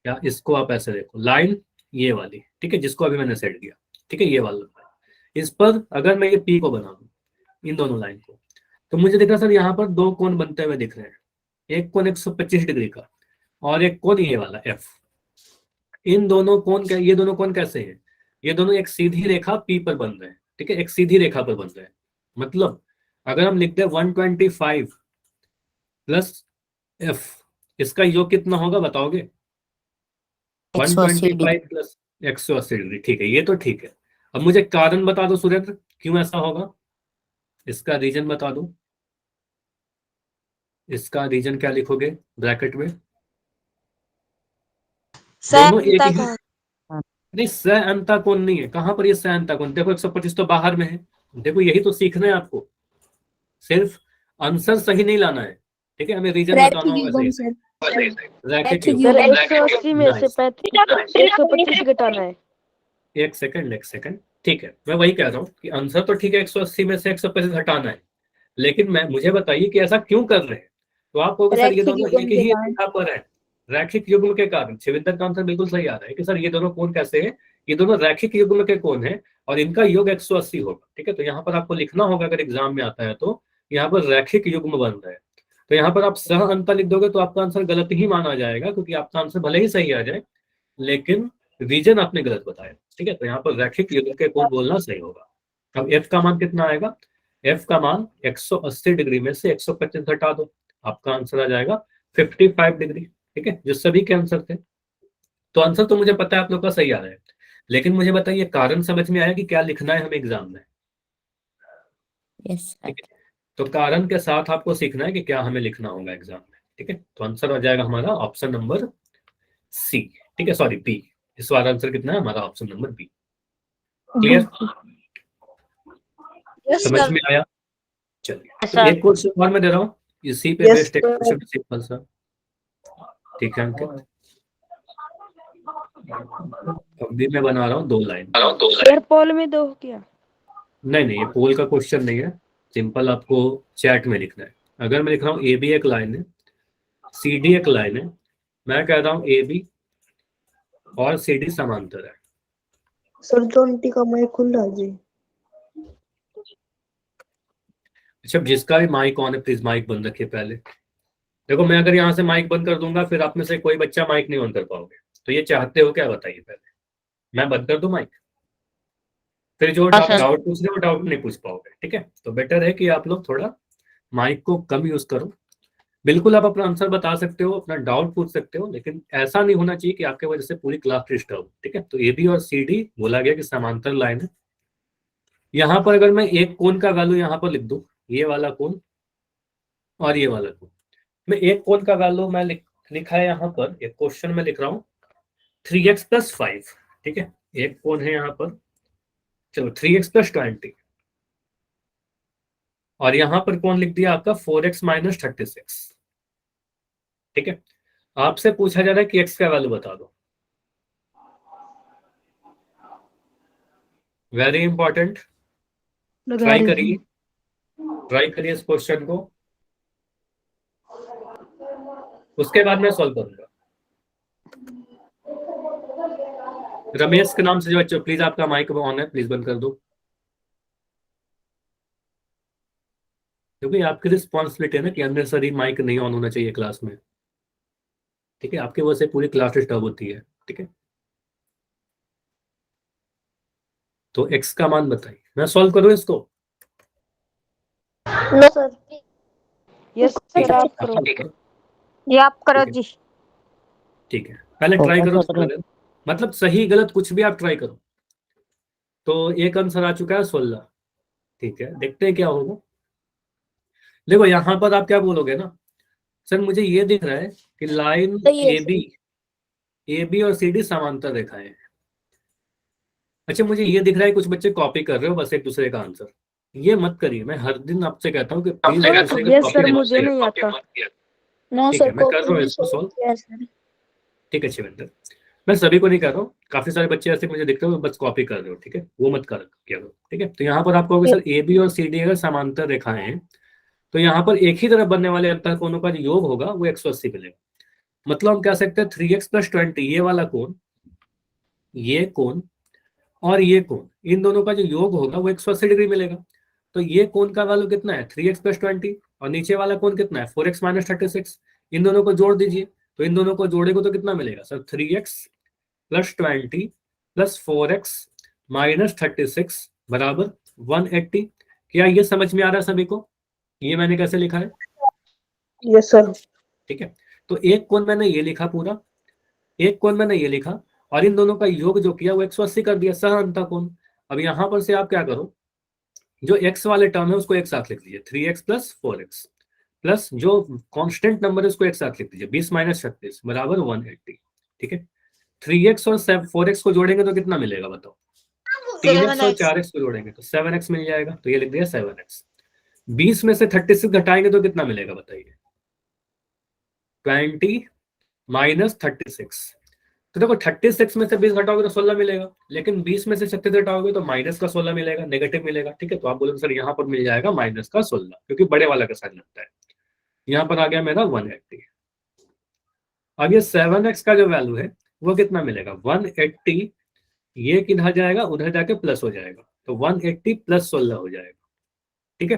या इसको आप ऐसे देखो, लाइन ये वाली, ठीक है, जिसको अभी मैंने सेट किया, ठीक है, ये वाला। इस पर अगर मैं ये पी को बना दूं, इन दोनों लाइन को, तो मुझे दिख रहा है सर यहाँ पर दो कोण बनते हुए दिख रहे हैं। एक कोण 125 डिग्री का और एक कोण ये वाला एफ। इन दोनों कोण, ये दोनों कोण कैसे हैं? ये दोनों एक सीधी रेखा पी पर बन रहे हैं, ठीक है, एक सीधी रेखा पर बन रहे हैं। मतलब अगर हम लिखते हैं 125 प्लस एफ, इसका योग कितना होगा बताओगे? 125 प्लस 180 डिग्री, ठीक है, ये तो ठीक है। अब मुझे कारण बता दो सुरेंद्र, क्यों ऐसा होगा? इसका रीजन बता दो। इसका रीजन क्या लिखोगे ब्रैकेट में? दोनों एक ही, नहीं स अंता कोण नहीं है। कहां पर ये स अंता कोण? देखो 125 तो बाहर में है। देखो, यही तो सीखना है आपको, सिर्फ आंसर सही नहीं लाना है, ठीक है, हमें रीजन बताना होगा सही। रैखिक योग। सर 180 में से 125 घटाना है। एक सेकंड, ठीक है, मैं वही कह रहा हूँ कि आंसर तो ठीक है, 180 में से 125 घटाना है, लेकिन मुझे बताइए कि ऐसा क्यों कर रहे हैं। तो आप कहोगे सर ये दोनों एक ही रेखा पर है, रैखिक युग्म के कारण। शिविंदर का आंसर बिल्कुल सही आ रहा है कि सर ये दोनों कोण कैसे हैं, ये दोनों रैखिक युग्म के कोण हैं और इनका योग 180 होगा, ठीक है। तो यहाँ पर आपको लिखना होगा, अगर एग्जाम में आता है तो यहाँ पर रैखिक युग्म बन रहा है, तो यहाँ पर आप सह अंतर लिख दोगे तो आपका आंसर गलत ही माना जाएगा, क्योंकि आपका आंसर भले ही सही आ जाए लेकिन रीजन आपने गलत बताया, ठीक है। तो यहाँ पर रैखिक युग्म के कोण बोलना सही होगा। अब एफ का मान कितना आएगा? एफ का मान 180 डिग्री में से 125 घटा दो, आपका आंसर आ जाएगा 55 डिग्री, ठीक है, जो सभी के आंसर थे। तो आंसर तो मुझे पता है आप लोग का सही आ रहा है, लेकिन मुझे बताइए कारण समझ में आया कि क्या लिखना है हमें एग्जाम में? ठीक है, तो कारण के साथ आपको सीखना है कि क्या हमें लिखना होगा एग्जाम में, ठीक है। तो आंसर आ जाएगा हमारा ऑप्शन नंबर सी, ठीक है, सॉरी बी। इस बार आंसर कितना है हमारा? Option number B. क्लियर? समझ में आया? चलिए, तो एक क्वेश्चन और मैं दे रहा हूँ, इसी पे बेस्ड एक क्वेश्चन सिंपल सा, ठीक है अंकित। अभी मैं बना रहा हूँ 2 लाइन। सर पोल में 2 क्या? नहीं, ये पोल का क्वेश्चन नहीं है, सिंपल आपको चैट में लिखना है। अगर मैं लिख रहा हूँ ए बी एक लाइन है, सी डी एक लाइन है, मैं कह रहा हूँ ए बी और सी डी समांतर है। सर जोंटी का माइक खुला जी। अच्छा, जिसका भी माइक ऑन है प्लीज माइक बंद रखिए पहले। देखो, मैं अगर यहाँ से माइक बंद कर दूंगा फिर आप में से कोई बच्चा माइक नहीं ऑन कर पाओगे, तो ये चाहते हो क्या बताइए पहले? मैं बंद कर दूं माइक? फिर जो हाँ, आप सर। डाउट पूछ रहे हो डाउट नहीं पूछ पाओगे। ठीक है, तो बेटर है कि आप लोग थोड़ा माइक को कम यूज करो। बिल्कुल आप अपना आंसर बता सकते हो, अपना डाउट पूछ सकते हो, लेकिन ऐसा नहीं होना चाहिए कि आपके वजह से पूरी क्लास डिस्टर्ब हो। ठीक है, तो ए बी और सी डी बोला गया कि समांतर लाइन है। यहाँ पर अगर मैं एक कोण का वैल्यू यहाँ पर लिख दूं, ये वाला कोण और ये वाला कोण, मैं एक कोण का वैल्यू मैं लिखा है यहाँ पर, एक क्वेश्चन में लिख रहा हूँ 3x + 5। ठीक है, एक कोण है यहाँ पर, चलो 3x + 20, और यहाँ पर कोण लिख दिया आपका 4x - 36। ठीक है, आपसे पूछा जा रहा है कि x का वैल्यू बता दो। वेरी इंपॉर्टेंट, ट्राई करिए इस क्वेश्चन को, उसके बाद मैं सॉल्व करूंगा। रमेश के नाम से जो बच्चों, प्लीज आपका माइक ऑन है, प्लीज बंद कर दो, क्योंकि आपकी रिस्पॉन्सिबिलिटी है ना कि अननेसेसरी माइक नहीं ऑन होना चाहिए क्लास में। ठीक है, आपकी वजह से पूरी क्लास डिस्टर्ब होती है। ठीक है, तो x का मान बताइए, मैं सॉल्व करूं इसको? No sir. यस ठीक सर, है, आप करो। ये आप करो ठीक है। जी। ठीक है, पहले ट्राई करो थोड़ा देर, मतलब सही गलत कुछ भी आप ट्राई करो। तो एक आंसर आ चुका है 16। ठीक है, देखते हैं क्या होगा। देखो यहाँ पर आप क्या बोलोगे ना, सर मुझे ये दिख रहा है कि लाइन सही है ए बी और सी डी समांतर रेखाएं हैं। अच्छा, मुझे ये दिख रहा है कुछ बच्चे कॉपी कर रहे हो बस एक दूसरे का आंसर। ये मत करिए, मैं हर दिन आपसे कहता हूँ कि प्लीज एक दूसरे का यस कॉपी सर, मत मुझे किया नहीं करो। आता। नो ठीक है, सर, मैं कर रहा कॉपी हूँ भी इसको सॉल्व। सही है सर। ठीक है शिवेंद्र, मैं सभी को नहीं कर रहा हूँ, काफी सारे बच्चे ऐसे मुझे दिखते हो बस कॉपी कर रहे हो। ठीक है, वो मत कर किया करो। ठीक है, तो यहाँ पर आप कहोगे सर ए बी और सी डी अगर समांतर रेखाएं हैं, तो यहाँ पर एक ही तरफ बनने वाले अंतःकोणों का जो योग होगा वो 180 मिलेगा। मतलब हम कह सकते हैं 3x + 20, ये वाला कोण, ये कोण और ये कोण, इन दोनों का जो योग होगा वो 180 डिग्री मिलेगा। तो ये कोण का वैल्यू कितना है 3x + 20, और नीचे वाला कोण कितना है 4x - 36। इन दोनों को जोड़ दीजिए, तो इन दोनों को जोड़ेगा तो कितना मिलेगा सर 3x + 20 + 4x - 36 बराबर 180। क्या ये समझ में आ रहा है सभी को, ये मैंने कैसे लिखा है? Yes sir. ठीक है, तो एक कोण मैंने ये लिखा पूरा, एक कोण मैंने ये लिखा, और इन दोनों का योग जो किया वो 180 कर दिया, सह अंतःकोण। अब यहां पर से आप क्या करो, जो x वाले टर्म है उसको एक साथ लिख दीजिए, 3x + 4x प्लस जो कांस्टेंट नंबर है उसको एक साथ लिख दीजिए, 20 - 36 बराबर 180। ठीक है, 3x और 4x को जोड़ेंगे तो कितना मिलेगा बताओ? 3x और 4x को जोड़ेंगे तो 7x मिल जाएगा, तो ये लिख दिया 7x। 20 में से 36 घटाएंगे तो कितना मिलेगा बताइए? 20 - 36। तो देखो 36 में से 20 घटाओगे तो 16 मिलेगा, लेकिन 20 में से 36 घटाओगे तो माइनस का 16 मिलेगा, नेगेटिव मिलेगा। ठीक है, तो आप बोलोगे सर यहाँ पर मिल जाएगा माइनस का 16, क्योंकि बड़े वाला का साइन लगता है। यहाँ पर आ गया मेरा 180। अब ये 7x का जो वैल्यू है वो कितना मिलेगा 180, ये किधर जाएगा उधर जाके प्लस हो जाएगा, तो 180 + 16 हो जाएगा। ठीक है,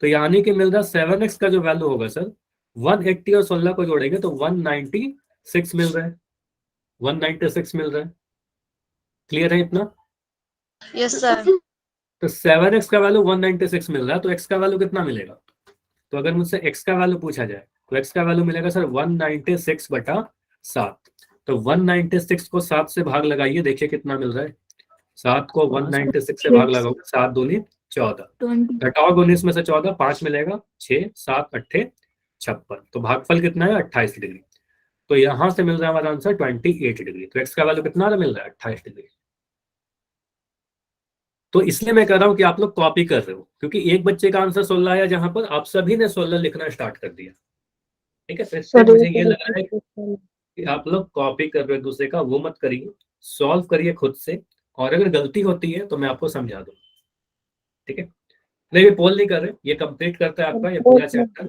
तो यानी कि मिल रहा 7x का जो वैल्यू होगा सर 180 और 16 को जोड़ेंगे तो 196 मिल रहा है, 196 मिल रहा है। क्लियर है इतना? Yes sir. तो 7x का वैल्यू 196 मिल रहा है, तो x का वैल्यू कितना मिलेगा? तो अगर मुझसे x का वैल्यू पूछा जाए तो x का वैल्यू मिलेगा सर 196/7। तो 196 को 7 से भाग लगाइए, देखिए कितना मिल रहा है। 7 को 196 से भाग लगाओगे, 7 दूनी 14, घटाओगे 19 में से 14, 5 मिलेगा, 6 7 8 56, तो भागफल कितना है 28 डिग्री। तो यहां से मिल रहा है हमारा आंसर 28 डिग्री। तो x का वैल्यू कितना मिल रहा है 28 डिग्री। तो इसलिए मैं कह रहा हूं कि आप लोग कॉपी कर रहे हो, क्योंकि एक बच्चे का आंसर 16 आया जहां पर आप सभी ने 16 लिखना स्टार्ट कर दिया। ठीक है, तो इससे मुझे ये लग रहा है कि आप लोग कॉपी कर रहे हो एक दूसरे का, वो मत करिए, सॉल्व करिए खुद से, और अगर गलती होती है तो मैं आपको समझा दूँ। ठीक है, नहीं अभी पोल नहीं कर रहे, ये कंप्लीट करता है आपका ये पूरा चैप्टर।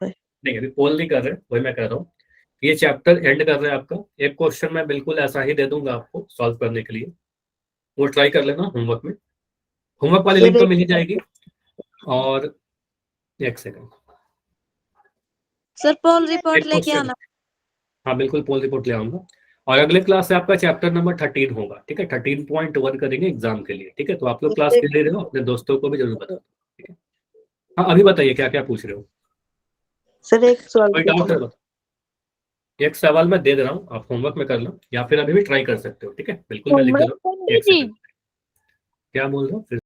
नहीं अभी पोल नहीं कर रहे, वही मैं कह रहा हूँ, ये चैप्टर एंड कर रहे हैं आपका। एक क्वेश्चन मैं बिल्कुल ऐसा ही दे दूंगा आपको सॉल्व करने के लिए, वो ट्राई कर लेना होमवर्क में, होमवर्क वाली लिंक तो मिल ही जाएगी। और एक सेकंड सर, पोल रिपोर्ट लेके आना। हाँ बिल्कुल पोल रिपोर्ट ले आऊंगा। और अगले क्लास से आपका चैप्टर नंबर 13 होगा, ठीक है, 13.1 करेंगे एग्जाम के लिए, ठीक है। तो आप लोग क्लास के ले रहे हो, अपने दोस्तों को भी जरूर बताओ, ठीक है। हाँ अभी बताइए क्या क्या पूछ रहे हो, सर एक सवाल कोई डाउट है? एक सवाल मैं दे दे रहा हूँ, आप होमवर्क में कर लो या फिर अभी भी ट्राई कर सकते हो, ठीक है, बिल्कुल मैं लिख दे रहा हूँ, एक सेकंड। क्या बोल रहा हूँ फिर